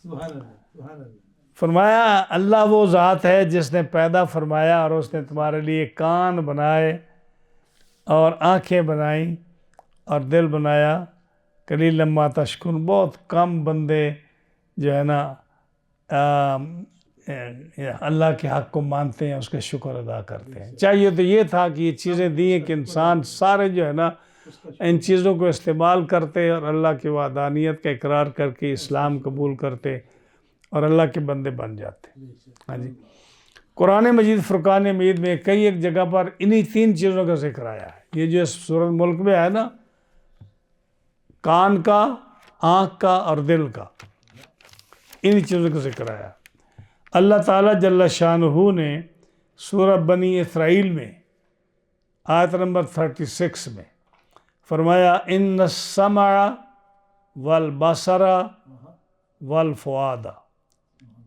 سبحان اللہ، سبحان اللہ.
فرمایا اللہ وہ ذات ہے جس نے پیدا فرمایا اور اس نے تمہارے لیے کان بنائے اور آنکھیں بنائیں اور دل بنایا. قلیلا ما تشکرون، بہت کم بندے جو ہے نا اللہ کے حق کو مانتے ہیں، اس کا شکر ادا کرتے ہیں. چاہیے تو یہ تھا کہ یہ چیزیں دی ہیں کہ انسان سارے جو ہے نا ان چیزوں کو استعمال کرتے اور اللہ کی وحدانیت کا اقرار کر کے اسلام قبول کرتے اور اللہ کے بندے بن جاتے. ہاں جی، قرآن مجید فرقان حمید میں کئی ایک جگہ پر انہی 3 چیزوں کا ذکر آیا ہے. یہ جو سورۃ ملک میں ہے نا، کان کا، آنکھ کا اور دل کا، انہی چیزوں کا ذکر آیا. اللہ تعالیٰ جل شانہ نے سورہ بنی اسرائیل میں آیت نمبر 36 میں فرمایا ان السمع والبصر والفؤاد،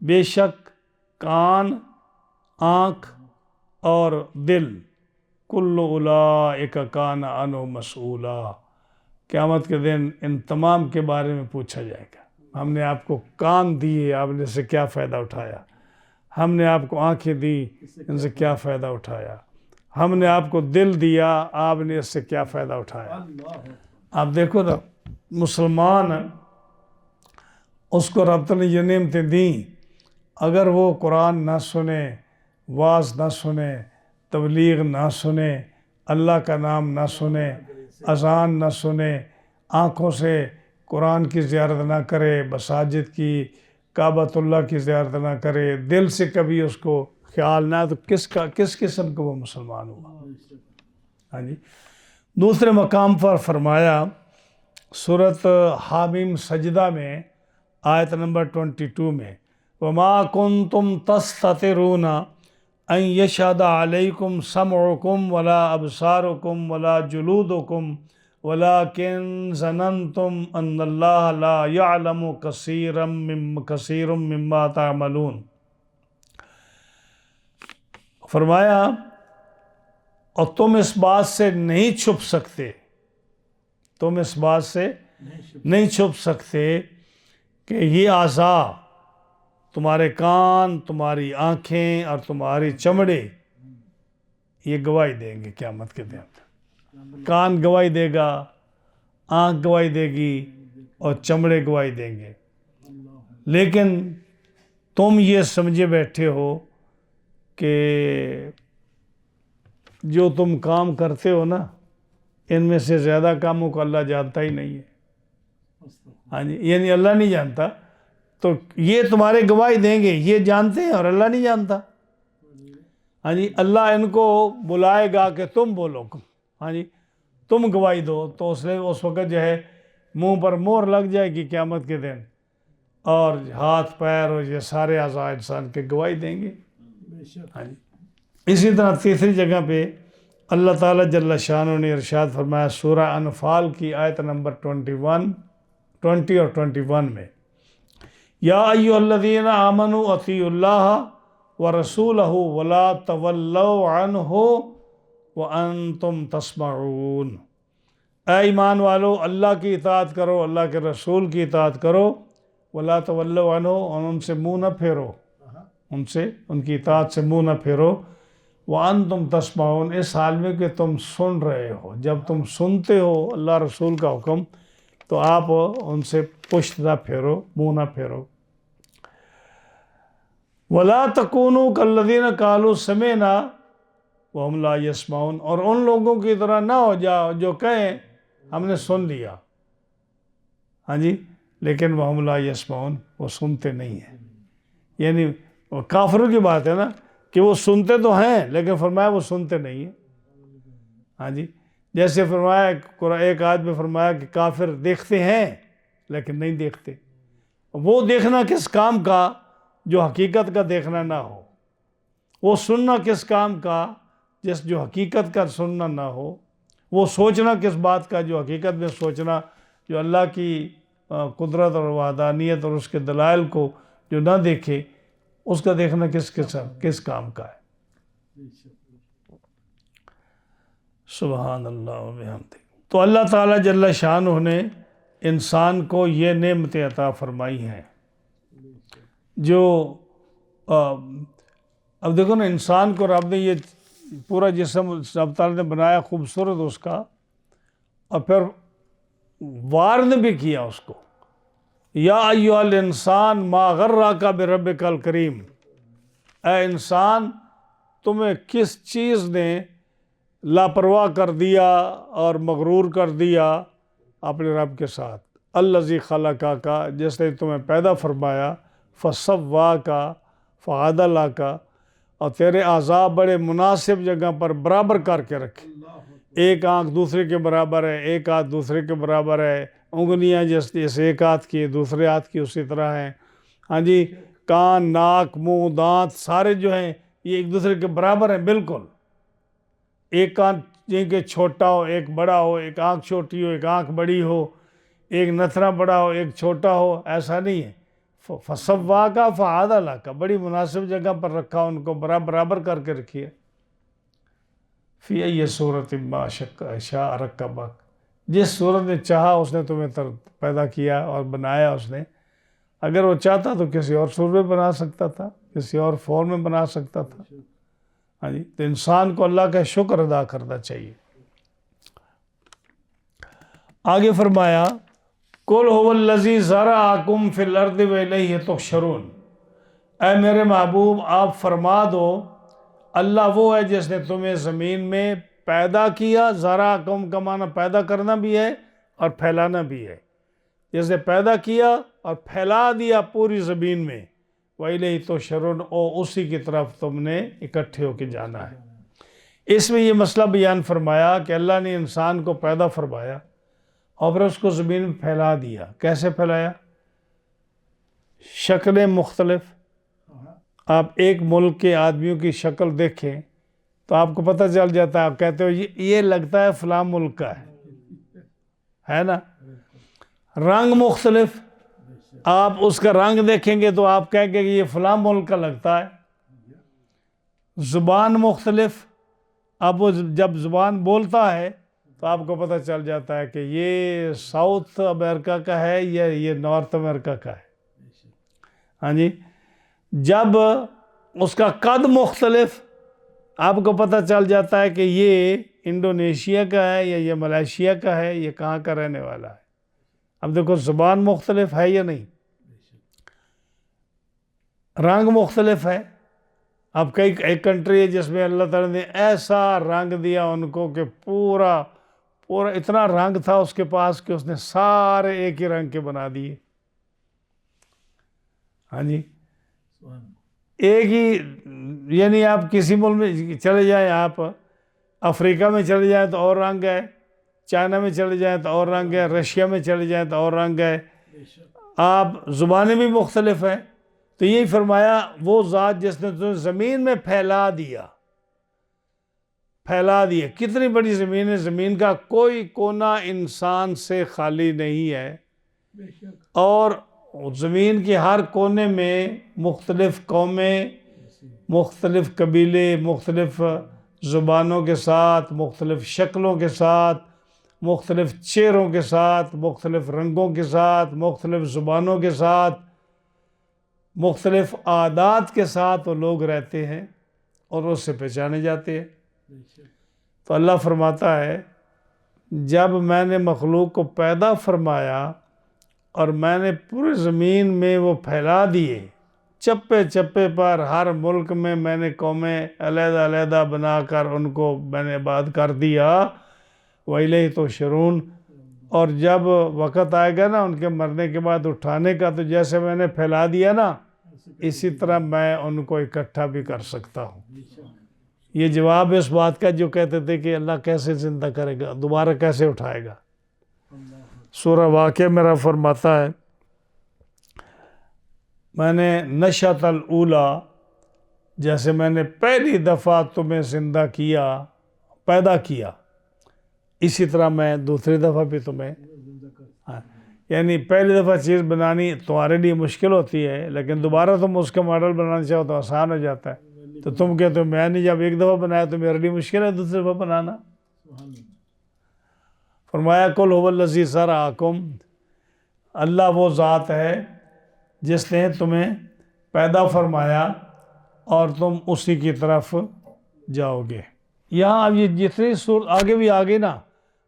بے شک کان، آنکھ اور دل، کل اولئک کان عنہ مسئولا، قیامت کے دن ان تمام کے بارے میں پوچھا جائے گا. ہم نے آپ کو کان دیے، آپ نے اس سے کیا فائدہ اٹھایا؟ ہم نے آپ کو آنکھیں دی، ان سے کیا فائدہ اٹھایا؟ ہم نے آپ کو دل دیا، آپ نے اس سے کیا فائدہ اٹھایا؟ آپ دیکھو نا، مسلمان اس کو رب نے یہ نعمتیں دیں، اگر وہ قرآن نہ سنے، واعظ نہ سنے، تبلیغ نہ سنے، اللہ کا نام نہ سنے، اذان نہ سنے، آنکھوں سے قرآن کی زیارت نہ کرے، مساجد کی، کعبۃ اللہ کی زیارت نہ کرے، دل سے کبھی اس کو خیال نہ، تو کس قسم کا وہ مسلمان ہوا؟ ہاں جی. دوسرے مقام پر فرمایا سورۃ حامیم سجدہ میں آیت نمبر 22 میں وَمَا كُنْتُمْ تَسْتَتِرُونَ أَن يَشْهَدَ عَلَيْكُمْ سَمْعُكُمْ وَلَا أَبْصَارُكُمْ وَلَا جُلُودُكُمْ وَلَكِنْ ظَنَنْتُمْ أَنَّ اللَّهَ لَا يَعْلَمُ كَثِيرًا مِمَّا تَعْمَلُونَ. فرمایا اور تم اس بات سے نہیں چھپ سکتے، تم اس بات سے نہیں چھپ سکتے کہ یہ اعضاء، تمہارے کان، تمہاری آنکھیں اور تمہاری چمڑے، یہ گواہی دیں گے قیامت کے دن. کان گواہی دے گا، آنکھ گواہی دے گی اور چمڑے گواہی دیں گے. لیکن تم یہ سمجھے بیٹھے ہو کہ جو تم کام کرتے ہو نا، ان میں سے زیادہ کاموں کو اللہ جانتا ہی نہیں ہے. ہاں جی، یعنی اللہ نہیں جانتا، تو یہ تمہارے گواہی دیں گے، یہ جانتے ہیں اور اللہ نہیں جانتا. ہاں جی، اللہ ان کو بلائے گا کہ تم بولو، ہاں جی تم گواہی دو، تو اس وقت جو ہے منہ پر مہر لگ جائے گی قیامت کے دن، اور ہاتھ پیر اور یہ سارے اعضاء انسان کے گواہی دیں گے. ہاں جی. اسی طرح تیسری جگہ پہ اللہ تعالیٰ جل شانہ نے ارشاد فرمایا سورہ انفال کی آیت نمبر 20 اور 21 میں یا ایھا الذین آمنوا اطیعوا اللہ ورسولہ ولا تولوا عنہ وانتم تسمعون. اے ایمان والو، اللہ کی اطاعت کرو، اللہ کے رسول کی اطاعت کرو ولا تولوا عنہ، اور ان سے منہ نہ پھیرو، ان کی اطاعت سے منہ نہ پھیرو، وانتم تسمعون، اس حال میں کہ تم سن رہے ہو۔ جب تم سنتے ہو اللہ رسول کا حکم تو آپ ان سے پشت نہ پھیرو، منہ نہ پھیرو۔ ولا تکونوا کالذین قالوا سمعنا وہم لا یسمعون، اور ان لوگوں کی طرح نہ ہو جاؤ جو کہیں ہم نے سن لیا، ہاں جی، لیکن وہم لا یسمعون، وہ سنتے نہیں ہیں۔ یعنی وہ کافروں کی بات ہے نا کہ وہ سنتے تو ہیں لیکن فرمایا وہ سنتے نہیں ہیں، ہاں جی، جیسے فرمایا ایک آیت میں فرمایا کہ کافر دیکھتے ہیں لیکن نہیں دیکھتے۔ وہ دیکھنا کس کام کا جو حقیقت کا دیکھنا نہ ہو، وہ سننا کس کام کا جو حقیقت کا سننا نہ ہو، وہ سوچنا کس بات کا جو حقیقت میں سوچنا، جو اللہ کی قدرت اور وحدانیت اور اس کے دلائل کو جو نہ دیکھے، اس کا دیکھنا کس کام کا ہے۔ سبحان اللہ و بحمدہ۔ تو اللہ تعالیٰ جل شانہ نے انسان کو یہ نعمتیں عطا فرمائی ہیں جو اب دیکھو نا، انسان کو رب نے یہ پورا جسم رب تعالیٰ نے بنایا خوبصورت اس کا، اور پھر وارن بھی کیا اس کو، یا ایھا الانسان ما غرک بربک الکریم، اے انسان تمہیں کس چیز نے لاپرواہ کر دیا اور مغرور کر دیا اپنے رب کے ساتھ، الذی خلقک، جس نے تمہیں پیدا فرمایا، فسواک فعدلک، اور تیرے اعضاء بڑے مناسب جگہ پر برابر کر کے رکھے، ایک آنکھ دوسرے کے برابر ہے، ایک ہاتھ دوسرے کے برابر ہے، انگلیاں جیسے ایک ہاتھ کی دوسرے ہاتھ کی اسی طرح ہیں، ہاں جی، کان، ناک، منہ، دانت سارے جو ہیں یہ ایک دوسرے کے برابر ہیں بالکل، ایک کان کہ چھوٹا ہو ایک بڑا ہو، ایک آنکھ چھوٹی ہو ایک آنکھ بڑی ہو، ایک نتنا بڑا ہو ایک چھوٹا ہو، ایسا نہیں ہے۔ فسواک فعدلک، بڑی مناسب جگہ پر رکھا، ان کو برابر کر کے رکھیے۔ فی ای صورت ما شاء رکبک، جس صورت نے چاہا اس نے تمہیں پیدا کیا اور بنایا اس نے، اگر وہ چاہتا تو کسی اور صورت میں بنا سکتا تھا، کسی اور فارم میں بنا سکتا تھا، ہاں جی، تو انسان کو اللہ کا شکر ادا کرنا چاہیے۔ آگے فرمایا قل هو الذی ذرأکم فی الارض والیہ تحشرون، اے میرے محبوب آپ فرما دو اللہ وہ ہے جس نے تمہیں زمین میں پیدا کیا، ذرأکم کا معنی پیدا کرنا بھی ہے اور پھیلانا بھی ہے، جس نے پیدا کیا اور پھیلا دیا پوری زمین میں، وَإِلَيْهِ تُحْشَرُونَ، اور اسی کی طرف تم نے اکٹھے ہو کے جانا ہے۔ اس میں یہ مسئلہ بیان فرمایا کہ اللہ نے انسان کو پیدا فرمایا اور پھر اس کو زمین میں پھیلا دیا۔ کیسے پھیلایا؟ شکلیں مختلف، آپ ایک ملک کے آدمیوں کی شکل دیکھیں تو آپ کو پتہ چل جاتا ہے، آپ کہتے ہو یہ لگتا ہے فلاں ملک کا ہے نا۔ رنگ مختلف، آپ اس کا رنگ دیکھیں گے تو آپ کہیں گے کہ یہ فلاں ملک کا لگتا ہے۔ زبان مختلف، اب وہ جب زبان بولتا ہے تو آپ کو پتہ چل جاتا ہے کہ یہ ساؤتھ امریکہ کا ہے یا یہ نارتھ امریکہ کا ہے، ہاں جی۔ جب اس کا قد مختلف، آپ کو پتہ چل جاتا ہے کہ یہ انڈونیشیا کا ہے یا یہ ملائیشیا کا ہے، یہ کہاں کا رہنے والا ہے۔ اب دیکھو زبان مختلف ہے یا نہیں، رنگ مختلف ہے۔ اب ایک کنٹری ہے جس میں اللہ تعالیٰ نے ایسا رنگ دیا ان کو کہ پورا اتنا رنگ تھا اس کے پاس کہ اس نے سارے ایک ہی رنگ کے بنا دیے، ہاں جی، ایک ہی، یعنی آپ کسی ملک میں چلے جائیں، آپ افریقہ میں چلے جائیں تو اور رنگ ہے، چائنا میں چلے جائیں تو اور رنگ ہے، رشیا میں چلے جائیں تو اور رنگ ہے، آپ زبانیں بھی مختلف ہیں۔ تو یہی فرمایا وہ ذات جس نے تمہیں زمین میں پھیلا دیا۔ کتنی بڑی زمین ہے، زمین کا کوئی کونا انسان سے خالی نہیں ہے، اور زمین کے ہر کونے میں مختلف قومیں، مختلف قبیلے، مختلف زبانوں کے ساتھ، مختلف شکلوں کے ساتھ مختلف چہروں کے ساتھ، مختلف رنگوں کے ساتھ، مختلف زبانوں کے ساتھ، مختلف عادات کے ساتھ وہ لوگ رہتے ہیں اور اس سے پہچانے جاتے ہیں۔ تو اللہ فرماتا ہے جب میں نے مخلوق کو پیدا فرمایا اور میں نے پوری زمین میں وہ پھیلا دیے، چپے چپے پر ہر ملک میں نے قومیں علیحدہ علیحدہ بنا کر ان کو میں نے آباد کر دیا، وَإِلَيْهِ تُحْشَرُونَ۔ اور جب وقت آئے گا نا ان کے مرنے کے بعد اٹھانے کا، تو جیسے میں نے پھیلا دیا نا، اسی طرح میں ان کو اکٹھا بھی کر سکتا ہوں۔ یہ جواب اس بات کا جو کہتے تھے کہ اللہ کیسے زندہ کرے گا، دوبارہ کیسے اٹھائے گا۔ سورہ واقعہ میرا فرماتا ہے میں نے نشأۃ الاولیٰ، جیسے میں نے پہلی دفعہ تمہیں زندہ کیا، پیدا کیا، اسی طرح میں دوسری دفعہ بھی تمہیں، یعنی پہلی دفعہ چیز بنانی تمہارے لیے مشکل ہوتی ہے، لیکن دوبارہ تم اس کا ماڈل بنانا چاہو تو آسان ہو جاتا ہے۔ تو تم کہتے ہو میں نے جب ایک دفعہ بنایا تو میرے لیے مشکل ہے دوسری دفعہ بنانا۔ فرمایا قُلْ هُوَ الَّذِي ذَرَأَكُمْ، اللہ وہ ذات ہے جس نے تمہیں پیدا فرمایا اور تم اسی کی طرف جاؤ گے۔ یہاں اب یہ جتنی صورت آگے بھی آگے نا،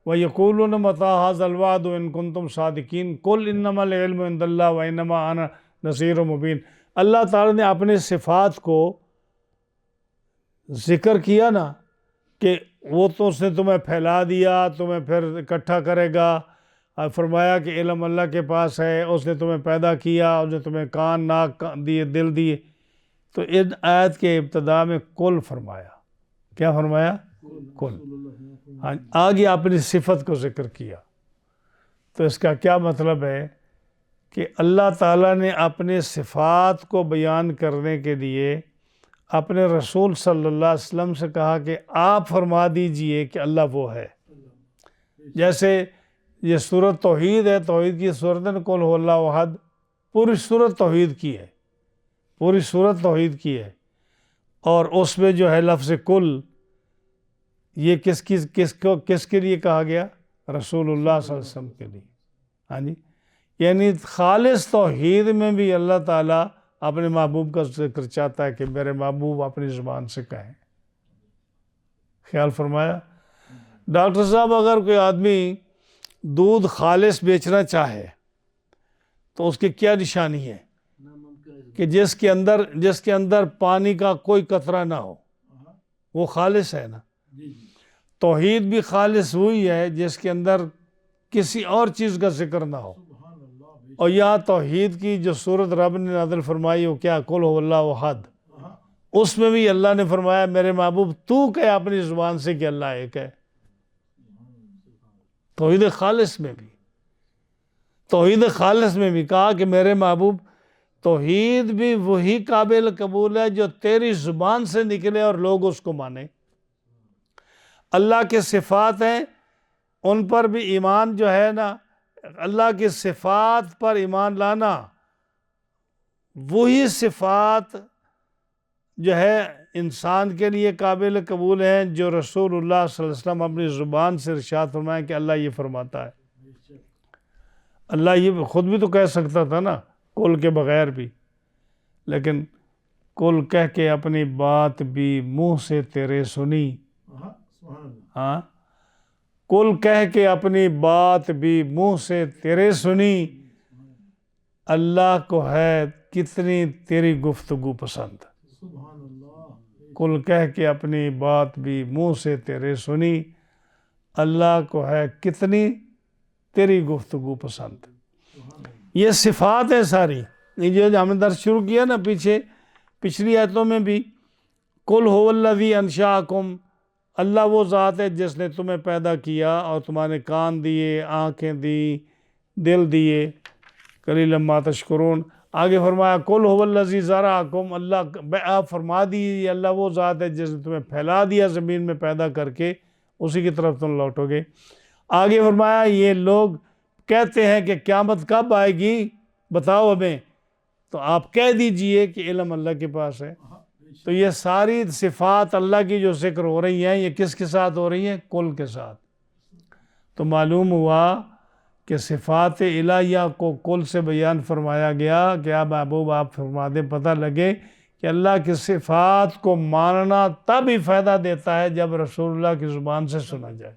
وَيَقُولُونَ مَتَىٰ هَٰذَا الْوَعْدُ إِن كُنتُمْ صَادِقِينَ قُلْ إِنَّمَا الْعِلْمُ عِندَ اللَّهِ وَإِنَّمَا أَنَا نَذِيرٌ مُبِينٌ۔ اللہ تعالیٰ نے اپنے صفات کو ذکر کیا نا کہ وہ تو اس نے تمہیں پھیلا دیا، تمہیں پھر اکٹھا کرے گا، اور فرمایا کہ علم اللہ کے پاس ہے، اس نے تمہیں پیدا کیا، اس نے تمہیں کان، ناک دیے، دل دیے۔ تو ان آیت کے ابتدا میں کل فرمایا، کیا فرمایا؟ کل۔ ہاں، آگے اپنی صفت کو ذکر کیا۔ تو اس کا کیا مطلب ہے کہ اللہ تعالیٰ نے اپنے صفات کو بیان کرنے کے لیے اپنے رسول صلی اللہ علیہ وسلم سے کہا کہ آپ فرما دیجئے کہ اللہ وہ ہے۔ جیسے یہ سورت توحید ہے، توحید کی سورت ہے، قُلْ هُوَ اللَّهُ احد، پوری سورت توحید کی ہے، پوری سورت توحید کی ہے۔ اور اس میں جو ہے لفظ کل، یہ کس کے لیے کہا گیا؟ رسول اللہ صلی اللہ علیہ وسلم کے لیے۔ ہاں جی، یعنی خالص توحید میں بھی اللہ تعالیٰ اپنے محبوب کا ذکر چاہتا ہے کہ میرے محبوب اپنی زبان سے کہیں۔ خیال فرمایا؟ ڈاکٹر صاحب اگر کوئی آدمی دودھ خالص بیچنا چاہے تو اس کی کیا نشانی ہے؟ کہ جس کے اندر پانی کا کوئی قطرہ نہ ہو، وہ خالص ہے نا۔ توحید بھی خالص ہوئی ہے جس کے اندر کسی اور چیز کا ذکر نہ ہو۔ اور یہاں توحید کی جو سورت رب نے نازل فرمائی وہ کیا؟ قُلْ هُوَ اللَّهُ احد۔ اس میں بھی اللہ نے فرمایا میرے محبوب تو کہے اپنی زبان سے کہ اللہ ایک ہے۔ توحید خالص میں بھی، توحید خالص میں بھی کہا کہ میرے محبوب توحید بھی وہی قابل قبول ہے جو تیری زبان سے نکلے اور لوگ اس کو مانیں۔ اللہ کے صفات ہیں، ان پر بھی ایمان جو ہے نا، اللہ کی صفات پر ایمان لانا، وہی صفات جو ہے انسان کے لیے قابل قبول ہیں جو رسول اللہ صلی اللہ علیہ وسلم اپنی زبان سے ارشاد فرمائیں کہ اللہ یہ فرماتا ہے۔ اللہ یہ خود بھی تو کہہ سکتا تھا نا کل کے بغیر بھی، لیکن کل کہہ کے اپنی بات بھی منہ سے تیرے سنی۔ ہاں، کل کہہ کے اپنی بات بھی منہ سے تیرے سنی، اللہ کو ہے کتنی تیری گفتگو پسند۔ کل کہہ کے اپنی بات بھی منہ سے تیرے سنی، اللہ کو ہے کتنی تیری گفتگو پسند۔ یہ صفات ہیں ساری، یہ جو ہم نے درس شروع کیا نا پچھلی آیتوں میں بھی، قُلْ هُوَ الَّذِي أَنشَأَكُمْ، اللہ وہ ذات ہے جس نے تمہیں پیدا کیا اور تمہارے کان دیے، آنکھیں دی، دل دیے، قلیلا ما تشکرون۔ آگے فرمایا قُلْ هُوَ الَّذِي ذَرَأَكُمْ، اللہ آپ فرما دیجیے اللہ وہ ذات ہے جس نے تمہیں پھیلا دیا زمین میں پیدا کر کے، اسی کی طرف تم لوٹو گے۔ آگے فرمایا یہ لوگ کہتے ہیں کہ قیامت کب آئے گی بتاؤ ہمیں، تو آپ کہہ دیجئے کہ علم اللہ کے پاس ہے۔ تو یہ ساری صفات اللہ کی جو ذکر ہو رہی ہیں یہ کس کے ساتھ ہو رہی ہیں؟ کل کے ساتھ۔ تو معلوم ہوا کہ صفات الہیہ کو کل سے بیان فرمایا گیا کہ آپ محبوب آپ فرما دیں، پتہ لگے کہ اللہ کی صفات کو ماننا تب ہی فائدہ دیتا ہے جب رسول اللہ کی زبان سے سنا جائے،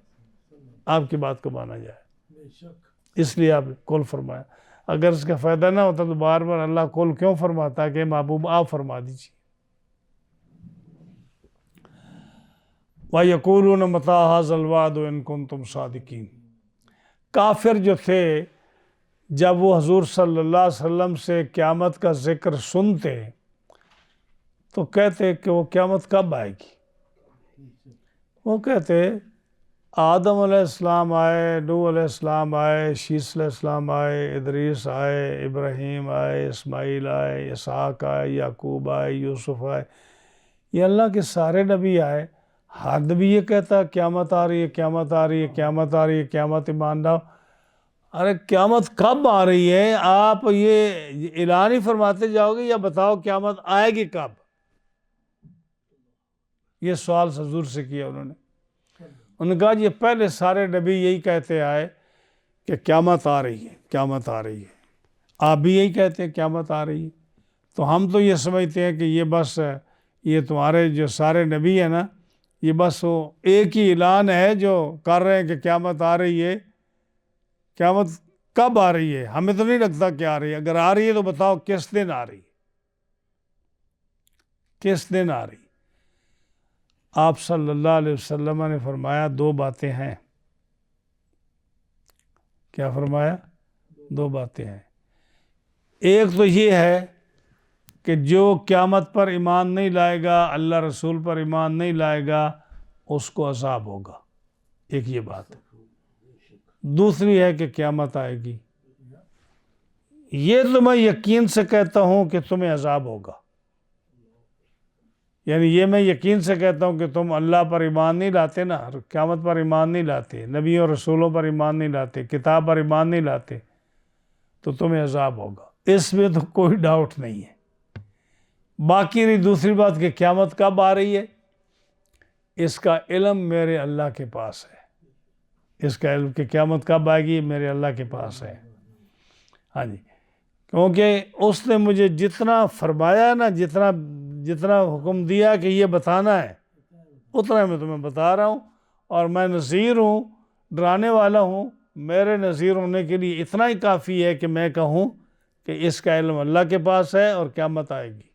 آپ کی بات کو مانا جائے.
بے شک.
اس لیے آپ کل فرمایا. اگر اس کا فائدہ نہ ہوتا تو بار بار اللہ کل کیوں فرماتا کہ محبوب آپ فرما دیجیے. وَيَقُولُونَ مَتَىٰ هَٰذَا الْوَعْدُ إِن كُنتُمْ صَادِقِينَ. کافر جو تھے جب وہ حضور صلی اللہ علیہ وسلم سے قیامت کا ذکر سنتے تو کہتے کہ وہ قیامت کب آئے گی. وہ کہتے آدم علیہ السلام آئے، نوح علیہ السلام آئے، شیس علیہ السلام آئے، ادریس آئے، ابراہیم آئے، اسماعیل آئے، اسحاق آئے، یعقوب آئے، یوسف آئے، یہ اللہ کے سارے نبی آئے. ہر نبی یہ کہتا قیامت آ رہی ہے، قیامت آ رہی ہے، قیامت آ رہی ہے، قیامت ایمان لاؤ. ارے قیامت کب آ رہی ہے؟ آپ یہ اعلان ہی فرماتے جاؤ گے یا بتاؤ قیامت آئے گی کب؟ یہ سوال حضور سے کیا انہوں نے کہا یہ پہلے سارے نبی یہی کہتے آئے کہ قیامت آ رہی ہے، قیامت آ رہی ہے. آپ بھی یہی کہتے ہیں قیامت آ رہی ہے. تو ہم تو یہ سمجھتے ہیں کہ یہ بس یہ تمہارے جو سارے نبی ہیں نا، یہ بس وہ ایک ہی اعلان ہے جو کر رہے ہیں کہ قیامت آ رہی ہے. قیامت کب آ رہی ہے؟ ہمیں تو نہیں لگتا کہ آ رہی ہے. اگر آ رہی ہے تو بتاؤ کس دن آ رہی ہے، کس دن آ رہی ہے. آپ صلی اللہ علیہ وسلم نے فرمایا دو باتیں ہیں. کیا فرمایا؟ دو باتیں ہیں. ایک تو یہ ہے کہ جو قیامت پر ایمان نہیں لائے گا، اللہ رسول پر ایمان نہیں لائے گا، اس کو عذاب ہوگا. ایک یہ بات ہے. دوسری ہے کہ قیامت آئے گی. یہ تو میں یقین سے کہتا ہوں کہ تمہیں عذاب ہوگا. یعنی یہ میں یقین سے کہتا ہوں کہ تم اللہ پر ایمان نہیں لاتے نا، قیامت پر ایمان نہیں لاتے، نبی اور رسولوں پر ایمان نہیں لاتے، کتاب پر ایمان نہیں لاتے، تو تمہیں عذاب ہوگا. اس میں تو کوئی ڈاؤٹ نہیں ہے. باقی رہی دوسری بات کہ قیامت کب آ رہی ہے، اس کا علم میرے اللہ کے پاس ہے. اس کا علم کہ قیامت کب آئے گی میرے اللہ کے پاس ہے. ہاں جی، کیونکہ اس نے مجھے جتنا فرمایا نا، جتنا حکم دیا کہ یہ بتانا ہے، اتنا میں تمہیں بتا رہا ہوں. اور میں نذیر ہوں، ڈرانے والا ہوں. میرے نذیر ہونے کے لیے اتنا ہی کافی ہے کہ میں کہوں کہ اس کا علم اللہ کے پاس ہے اور قیامت آئے گی.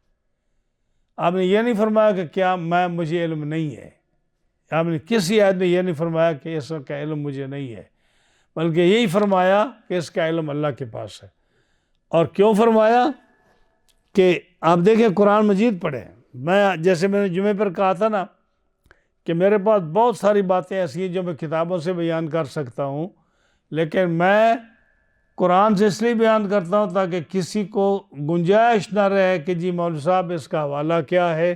آپ نے یہ نہیں فرمایا کہ کیا مجھے علم نہیں ہے. آپ نے کسی آیت نے یہ نہیں فرمایا کہ اس کا علم مجھے نہیں ہے، بلکہ یہی فرمایا کہ اس کا علم اللہ کے پاس ہے. اور کیوں فرمایا کہ آپ دیکھیں قرآن مجید پڑھیں. جیسے میں نے جمعے پر کہا تھا نا کہ میرے پاس بہت ساری باتیں ایسی ہیں جو میں کتابوں سے بیان کر سکتا ہوں، لیکن میں قرآن سے اس لیے بیان کرتا ہوں تاکہ کسی کو گنجائش نہ رہے کہ جی مولوی صاحب اس کا حوالہ کیا ہے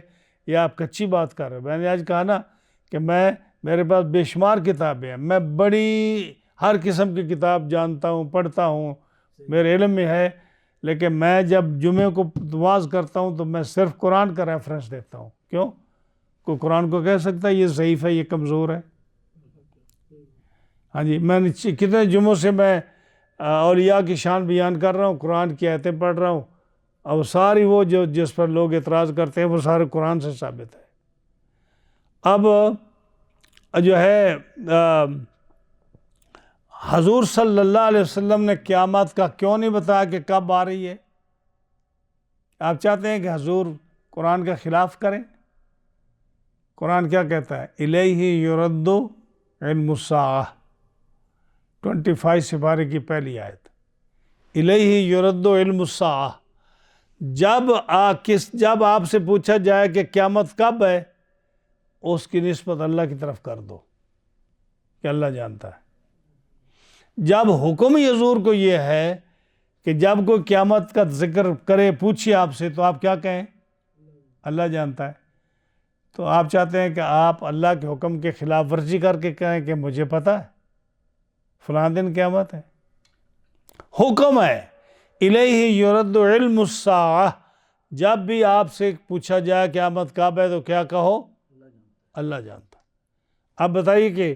یا آپ کچی بات کر رہے ہیں. میں نے آج کہا نا کہ میرے پاس بے شمار کتابیں ہیں، میں بڑی ہر قسم کی کتاب جانتا ہوں، پڑھتا ہوں، میرے علم میں ہے. لیکن میں جب جمعے کو واز کرتا ہوں تو میں صرف قرآن کا ریفرنس دیتا ہوں. کیوں؟ کوئی قرآن کو کہہ سکتا ہے یہ ضعیف ہے، یہ کمزور ہے؟ ہاں جی، میں کتنے جمعوں سے میں اولیاء کی شان بیان کر رہا ہوں، قرآن کی آیتیں پڑھ رہا ہوں، اور ساری وہ جس پر لوگ اعتراض کرتے ہیں وہ سارے قرآن سے ثابت ہے. اب جو ہے حضور صلی اللہ علیہ وسلم نے قیامت کا کیوں نہیں بتایا کہ کب آ رہی ہے؟ آپ چاہتے ہیں کہ حضور قرآن کا خلاف کریں؟ قرآن کیا کہتا ہے؟ الیہ یرد علم الساعہ، 25 سپارے کی پہلی آیت. الیہ یرد علم الساعہ. جب آپ سے پوچھا جائے کہ قیامت کب ہے، اس کی نسبت اللہ کی طرف کر دو کہ اللہ جانتا ہے. جب حکم حضور کو یہ ہے کہ جب کوئی قیامت کا ذکر کرے، پوچھے آپ سے، تو آپ کیا کہیں؟ اللہ جانتا ہے. تو آپ چاہتے ہیں کہ آپ اللہ کے حکم کے خلاف ورزی کر کے کہیں کہ مجھے پتہ ہے فلاں دن قیامت ہے. حکم ہے الیہ یرد علم الساعہ. جب بھی آپ سے پوچھا جائے قیامت کب ہے تو کیا کہو؟ اللہ جانتا. اب بتائیے کہ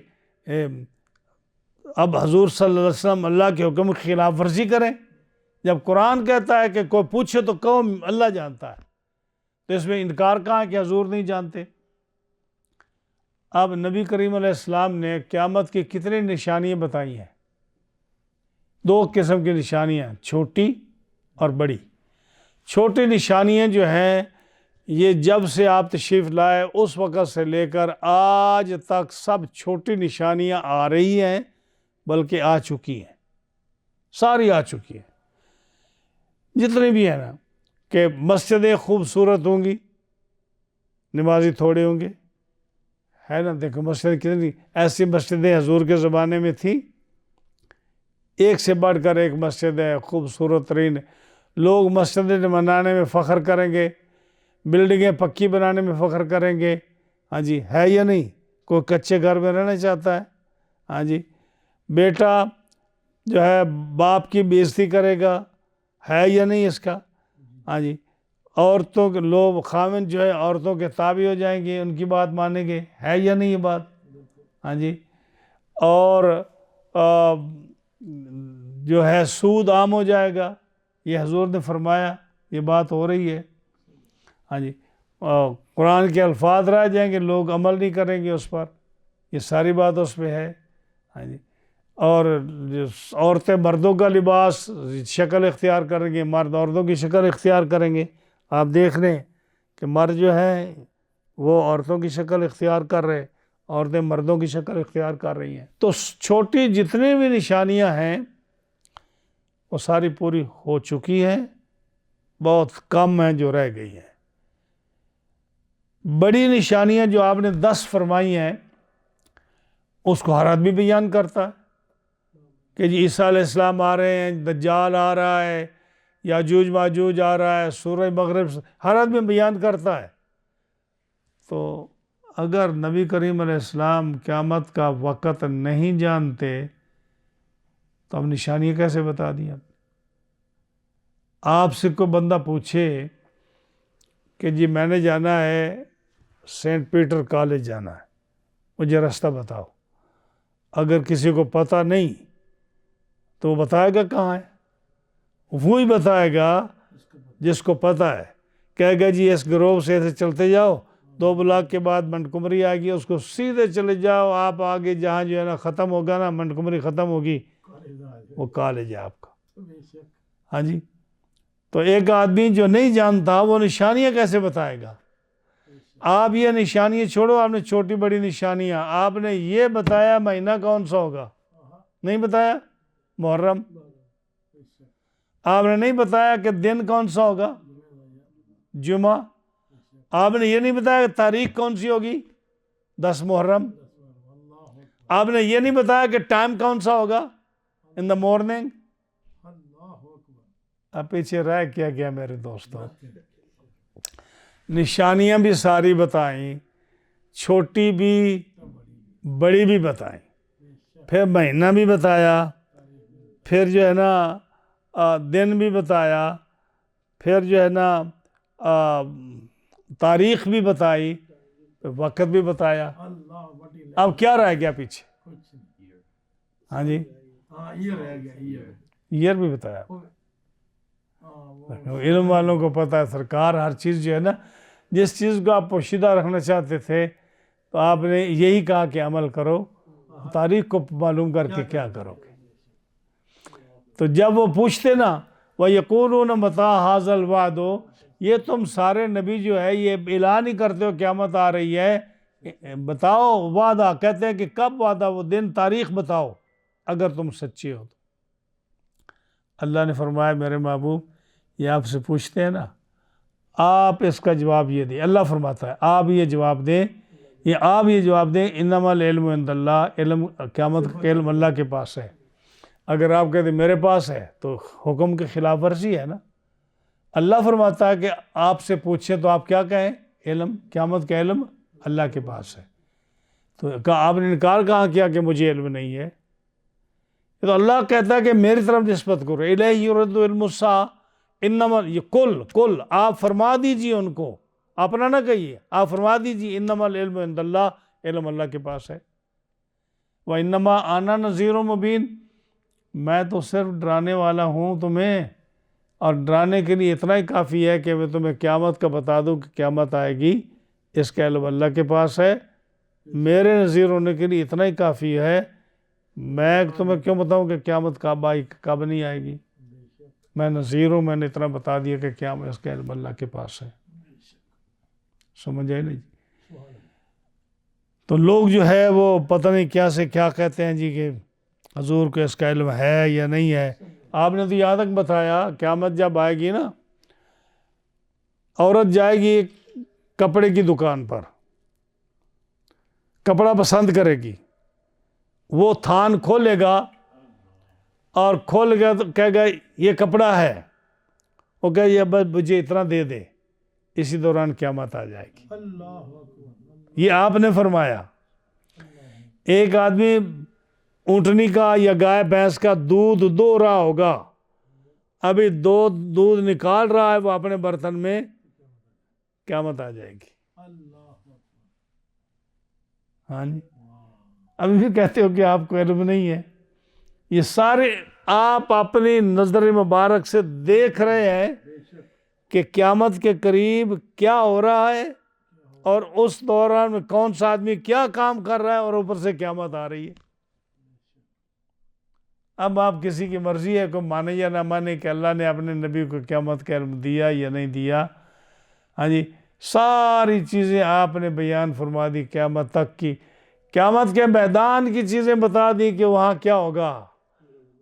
اب حضور صلی اللہ علیہ وسلم اللہ کے حکم کی خلاف ورزی کریں؟ جب قرآن کہتا ہے کہ کوئی پوچھے تو کہو اللہ جانتا ہے، تو اس میں انکار کہاں ہے کہ حضور نہیں جانتے؟ اب نبی کریم علیہ السلام نے قیامت کی کتنی نشانیاں بتائی ہیں؟ 2 قسم کی نشانیاں، چھوٹی اور بڑی۔ چھوٹی نشانیاں جو ہیں یہ جب سے آپ تشریف لائے اس وقت سے لے کر آج تک سب چھوٹی نشانیاں آ رہی ہیں، بلکہ آ چکی ہیں، ساری آ چکی ہیں جتنی بھی ہیں نا، کہ مسجدیں خوبصورت ہوں گی، نمازی تھوڑے ہوں گے، ہے نا؟ دیکھو مسجد کتنی ایسی مسجدیں حضور کے زمانے میں تھیں، ایک سے بڑھ کر ایک مسجد ہے، خوبصورت ترین۔ لوگ مسجدیں بنانے میں فخر کریں گے، بلڈنگیں پکی بنانے میں فخر کریں گے، ہاں جی، ہے یا نہیں؟ کوئی کچے گھر میں رہنا چاہتا ہے؟ ہاں جی، بیٹا جو ہے باپ کی بے عزتی کرے گا، ہے یا نہیں اس کا؟ ہاں جی، عورتوں کے لوگ خاوند جو ہے عورتوں کے تابع ہو جائیں گے، ان کی بات مانیں گے، ہے یا نہیں یہ بات؟ ہاں جی، اور جو ہے سود عام ہو جائے گا، یہ حضور نے فرمایا، یہ بات ہو رہی ہے۔ ہاں جی، قرآن کے الفاظ رہ جائیں گے، لوگ عمل نہیں کریں گے اس پر، یہ ساری بات اس پہ ہے۔ ہاں جی، اور عورتیں مردوں کا لباس شکل اختیار کریں گے، مرد عورتوں کی شکل اختیار کریں گے۔ آپ دیکھ لیں کہ مرد جو ہیں وہ عورتوں کی شکل اختیار کر رہے، عورتیں مردوں کی شکل اختیار کر رہی ہیں۔ تو چھوٹی جتنی بھی نشانیاں ہیں وہ ساری پوری ہو چکی ہیں، بہت کم ہیں جو رہ گئی ہیں۔ بڑی نشانیاں جو آپ نے 10 فرمائی ہیں اس کو ہر آدمی بیان کرتا ہے کہ جی عیسیٰ علیہ السلام آ رہے ہیں، دجال آ رہا ہے، یاجوج ماجوج آ رہا ہے، سورج مغرب، ہر آدمی بیان کرتا ہے۔ تو اگر نبی کریم علیہ السلام قیامت کا وقت نہیں جانتے تو اب نشانیاں کیسے بتا دیں؟ آپ سے کوئی بندہ پوچھے کہ جی میں نے جانا ہے سینٹ پیٹر کالج جانا ہے، مجھے راستہ بتاؤ، اگر کسی کو پتہ نہیں تو وہ بتائے گا کہاں ہے؟ وہی بتائے گا جس کو پتہ ہے، کہے گا جی اس گروہ سے ایسے چلتے جاؤ، 2 بلاک کے بعد منٹکمری آئے گی، اس کو سیدھے چلے جاؤ، آپ آگے جہاں جو ہے نا ختم ہوگا نا، منٹکمری ختم ہوگی، وہ کالج ہے آپ کا۔ ہاں جی، تو ایک آدمی جو نہیں جانتا وہ نشانیاں کیسے بتائے گا؟ آپ یہ نشانیاں چھوڑو، آپ نے چھوٹی بڑی نشانیاں، آپ نے یہ بتایا مہینہ کون سا ہوگا؟ نہیں بتایا، محرم۔ آپ نے نہیں بتایا کہ دن کون سا ہوگا؟ جمعہ۔ آپ نے یہ نہیں بتایا کہ تاریخ کون سی ہوگی؟ 10 محرم۔ آپ نے یہ نہیں بتایا کہ ٹائم کون سا ہوگا؟ ان دا مارننگ۔ اب پیچھے رہ کیا گیا میرے دوستوں؟ نشانیاں بھی ساری بتائیں، چھوٹی بھی بڑی بھی بتائیں، پھر مہینہ بھی بتایا، پھر جو ہے نا دن بھی بتایا، پھر جو ہے نا تاریخ بھی بتائی، وقت بھی بتایا۔ اب کیا رہ گیا پیچھے؟ ہاں جی، ایئر بھی بتایا۔ علم والوں کو پتہ ہے سرکار ہر چیز جو ہے نا، جس چیز کو آپ پوشیدہ رکھنا چاہتے تھے تو آپ نے یہی کہا کہ عمل کرو، تاریخ کو معلوم کر کے کیا کرو گے؟ تو جب وہ پوچھتے نا وَيَقُولُونَ مَتَىٰ هَٰذَا الْوَعْدُ، یہ تم سارے نبی جو ہے یہ اعلان ہی کرتے ہو قیامت آ رہی ہے، بتاؤ وعدہ، کہتے ہیں کہ کب وعدہ، وہ دن تاریخ بتاؤ اگر تم سچے ہو تو۔ اللہ نے فرمایا میرے محبوب یہ آپ سے پوچھتے ہیں نا، آپ اس کا جواب یہ دیں۔ اللہ فرماتا ہے آپ یہ جواب دیں، آپ یہ جواب دیں انما العلم عند اللہ، علم قیامت کا علم اللہ کے پاس ہے۔ اگر آپ کہتے ہیں میرے پاس ہے تو حکم کے خلاف ورزی ہے نا۔ اللہ فرماتا ہے کہ آپ سے پوچھے تو آپ کیا کہیں؟ علم، قیامت کا علم اللہ کے پاس ہے۔ تو آپ نے انکار کہاں کیا کہ مجھے علم نہیں ہے؟ تو اللہ کہتا ہے کہ میری طرف نسبت کرو، الیہ یرد علم الساعہ انما، یہ کل آپ فرما دیجئے ان کو، اپنا نہ کہیے، آپ فرما دیجئے انما العلم عند اللہ، علم اللہ کے پاس ہے۔ وَإِنَّمَا أَنَا نَذِيرٌ مُبِينٌ، میں تو صرف ڈرانے والا ہوں تمہیں، اور ڈرانے کے لیے اتنا ہی کافی ہے کہ میں تمہیں قیامت کا بتا دوں کہ قیامت آئے گی، اس کا علم اللہ کے پاس ہے۔ میرے نذیر ہونے کے لیے اتنا ہی کافی ہے، میں تمہیں کیوں بتاؤں کہ قیامت کب آئی کب نہیں آئے گی، میں نذیر ہوں، میں نے اتنا بتا دیا کہ قیامت اس کا علم اللہ کے پاس ہے۔ سمجھ آئی نا جی؟ تو لوگ جو ہے وہ پتہ نہیں کیا سے کیا کہتے ہیں جی کہ حضور کو اس کا علم ہے یا نہیں ہے۔ آپ نے تو یہاں تک بتایا قیامت جب آئے گی نا، عورت جائے گی کپڑے کی دکان پر، کپڑا پسند کرے گی، وہ تھان کھولے گا اور کھول گیا تو کہے گا یہ کپڑا ہے، وہ کہے یہ بس مجھے اتنا دے دے، اسی دوران قیامت آ جائے گی۔
اللہ اکبر،
یہ آپ نے فرمایا۔ ایک آدمی اونٹنی کا یا گائے بھینس کا دودھ دو رہا ہوگا، ابھی دودھ نکال رہا ہے وہ اپنے برتن میں، قیامت آ جائے گی۔
اللہ اکبر،
ہاں جی، ابھی بھی کہتے ہو کہ آپ کو علم نہیں ہے۔ یہ سارے آپ اپنی نظر مبارک سے دیکھ رہے ہیں
بے شک،
کہ قیامت کے قریب کیا ہو رہا ہے، اور اس دوران میں کون سا آدمی کیا کام کر رہا ہے، اور اوپر سے قیامت آ رہی ہے۔ اب آپ کسی کی مرضی ہے کو مانے یا نہ مانے کہ اللہ نے اپنے نبی کو قیامت کا علم دیا یا نہیں دیا۔ ہاں جی، ساری چیزیں آپ نے بیان فرما دی قیامت تک کی، قیامت کے میدان کی چیزیں بتا دی کہ وہاں کیا ہوگا۔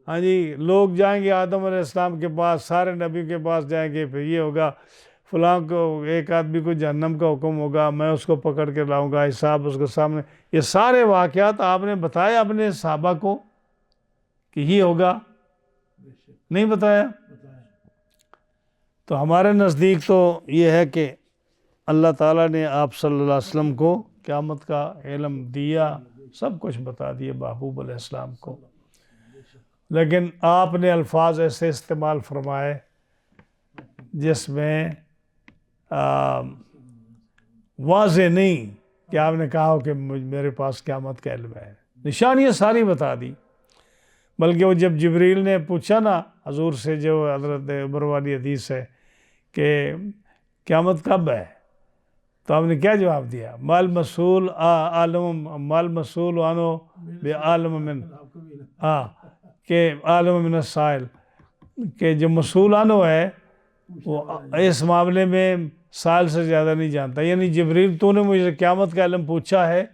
ہاں جی، لوگ جائیں گے آدم علیہ السلام کے پاس، سارے نبی کے پاس جائیں گے، پھر یہ ہوگا فلاں کو، ایک آدمی کو جہنم کا حکم ہوگا، میں اس کو پکڑ کے لاؤں گا، حساب اس کے سامنے۔ یہ سارے واقعات آپ نے بتایا اپنے صحابہ کو کہ یہ ہوگا،
بے شک،
نہیں بتایا؟
بتائیں،
تو ہمارے نزدیک تو یہ ہے کہ اللہ تعالیٰ نے آپ صلی اللہ علیہ وسلم کو قیامت کا علم دیا، سب کچھ بتا دیا محبوب علیہ السلام کو، لیکن آپ نے الفاظ ایسے استعمال فرمائے جس میں واضح نہیں کہ آپ نے کہا ہو کہ میرے پاس قیامت کا علم ہے، نشانیاں ساری بتا دی۔ بلکہ وہ جب جبریل نے پوچھا نا حضور سے، جو حضرت عمر والی حدیث ہے کہ قیامت کب ہے، تو آپ نے کیا جواب دیا؟ مال مسئول عنہ بے عالم من،
آپ کو بھی
کہ عالم من السائل، کہ جو مسئول عنہ ہے وہ اس معاملے میں سائل سے زیادہ نہیں جانتا، یعنی جبریل تو نے مجھے قیامت کا علم پوچھا ہے،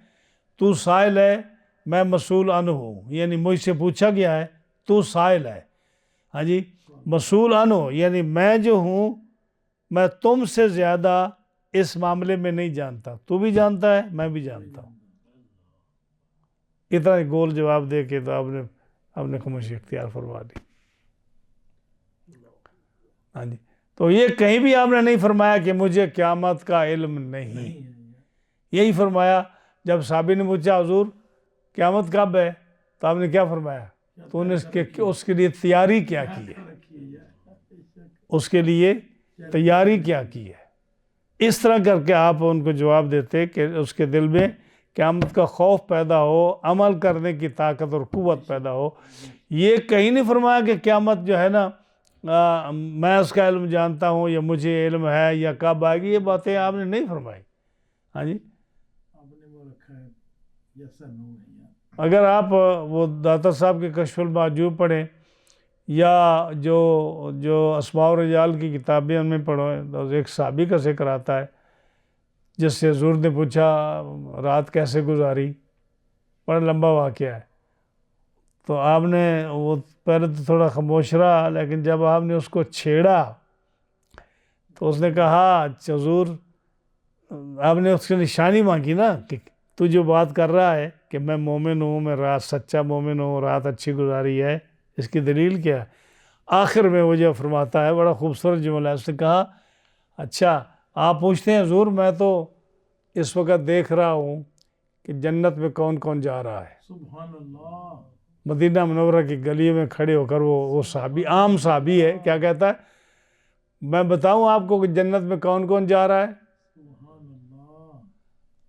تو سائل ہے، میں مسئول عنہ ہوں، یعنی مجھ سے پوچھا گیا ہے، تو سائل ہے۔ ہاں جی، مسئول عنہ یعنی میں جو ہوں، میں تم سے زیادہ اس معاملے میں نہیں جانتا، تو بھی جانتا ہے، میں بھی جانتا ہوں۔ اتنا گول جواب دے کے تو آپ نے خاموشی اختیار فرما دی۔ ہاں جی، تو یہ کہیں بھی آپ نے نہیں فرمایا کہ مجھے قیامت کا علم نہیں، یہی فرمایا جب صحابی نے پوچھا حضور قیامت کب ہے، تو آپ نے کیا فرمایا؟ تو نے اس کے لیے تیاری کیا کی ہے، اس کے لیے تیاری کیا کی ہے، اس طرح کر کے آپ ان کو جواب دیتے کہ اس کے دل میں قیامت کا خوف پیدا ہو، عمل کرنے کی طاقت اور قوت پیدا ہو۔ یہ کہیں نہیں فرمایا کہ قیامت جو ہے نا میں اس کا علم جانتا ہوں، یا مجھے علم ہے، یا کب آئے گی، یہ باتیں آپ نے نہیں فرمائی۔ ہاں جی،
آپ نے وہ رکھا ہے یس اور نو ہے یار۔
اگر آپ وہ داتا صاحب کے کشف المحجوب پڑھیں، یا جو اسماء الرجال کی کتابیں ان میں پڑھو، تو ایک صحابی کا ذکر آتا ہے جس سے حضور نے پوچھا رات کیسے گزاری، بڑا لمبا واقعہ ہے، تو آپ نے وہ پہلے تو تھوڑا خاموش رہا، لیکن جب آپ نے اس کو چھیڑا تو اس نے کہا حضور، آپ نے اس کی نشانی مانگی نا کہ تو جو بات کر رہا ہے کہ میں مومن ہوں، میں رات سچا مومن ہوں، رات اچھی گزاری ہے، اس کی دلیل کیا ہے؟ آخر میں وہ جو فرماتا ہے، بڑا خوبصورت جملہ ہے، اس نے کہا اچھا آپ پوچھتے ہیں حضور، میں تو اس وقت دیکھ رہا ہوں کہ جنت میں کون کون جا رہا ہے۔
سبحان اللہ،
مدینہ منورہ کی گلیوں میں کھڑے ہو کر وہ صحابی، عام صحابی ہے، کیا کہتا ہے؟ میں بتاؤں آپ کو کہ جنت میں کون کون جا رہا ہے؟
سبحان اللہ،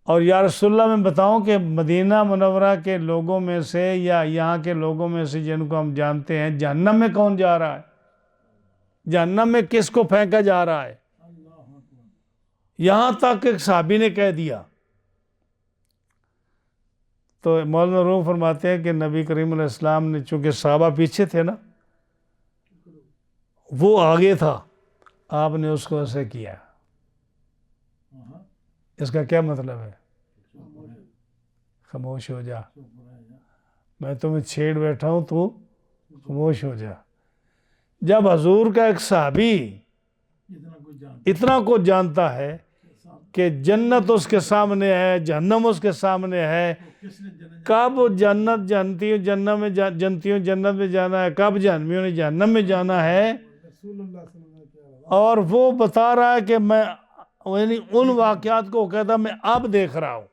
اور یا رسول اللہ میں بتاؤں کہ مدینہ منورہ کے لوگوں میں سے یا یہاں کے لوگوں میں سے جن کو ہم جانتے ہیں جہنم میں کون جا رہا ہے؟ جہنم میں کس کو پھینکا جا رہا ہے؟ یہاں تک ایک صحابی نے کہہ دیا. تو مولانا روم فرماتے ہیں کہ نبی کریم علیہ السلام نے، چونکہ صحابہ پیچھے تھے نا، وہ آگے تھا، آپ نے اس کو ایسے کیا. اس کا کیا مطلب ہے؟ خاموش ہو جا، میں تمہیں چھیڑ بیٹھا ہوں، تو خاموش ہو جا. جب حضور کا ایک صحابی اتنا کچھ جانتا ہے کہ جنت اس کے سامنے ہے، جہنم اس کے سامنے ہے، کب جنت جانتی ہوں جنت میں جنت میں جانا ہے، کب جہنمیوں نے جہنم میں جانا ہے، اور وہ بتا رہا ہے کہ میں یعنی ان واقعات کو کہتا میں اب دیکھ رہا ہوں،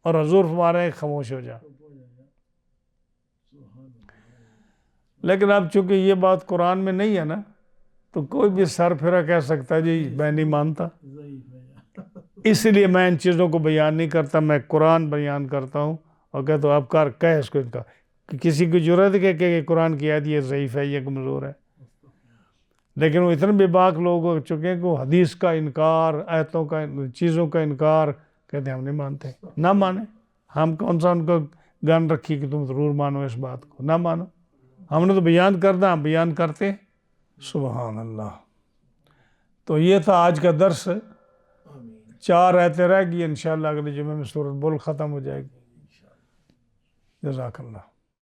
اور حضور فرما رہے ہیں خاموش ہو جا. لیکن اب چونکہ یہ بات قرآن میں نہیں ہے نا، تو کوئی بھی سر پھرا کہہ سکتا ہے جی میں نہیں مانتا. اس لیے میں ان چیزوں کو بیان نہیں کرتا، میں قرآن بیان کرتا ہوں اور کہتا ہوں آپ کہہ اس کو انکار. کہ کسی کی جرأت ہے کہ قرآن کی آیت یہ ضعیف ہے، یہ کمزور ہے. لیکن وہ اتنے بے باک لوگ ہو چکے ہیں کہ وہ حدیث کا انکار، آیتوں کا، چیزوں کا انکار کہتے ہیں ہم نہیں مانتے. نہ مانیں، ہم کون سا ان کو گان رکھی کہ تم ضرور مانو اس بات کو؟ نہ مانو، ہم نے تو بیان کرنا، ہم بیان کرتے. سبحان اللہ. تو یہ تھا آج کا درس. 4 آیتیں رہ گئی، انشاءاللہ اگلے جمعے میں سورۃ بلد ختم ہو جائے گی. جزاک اللہ.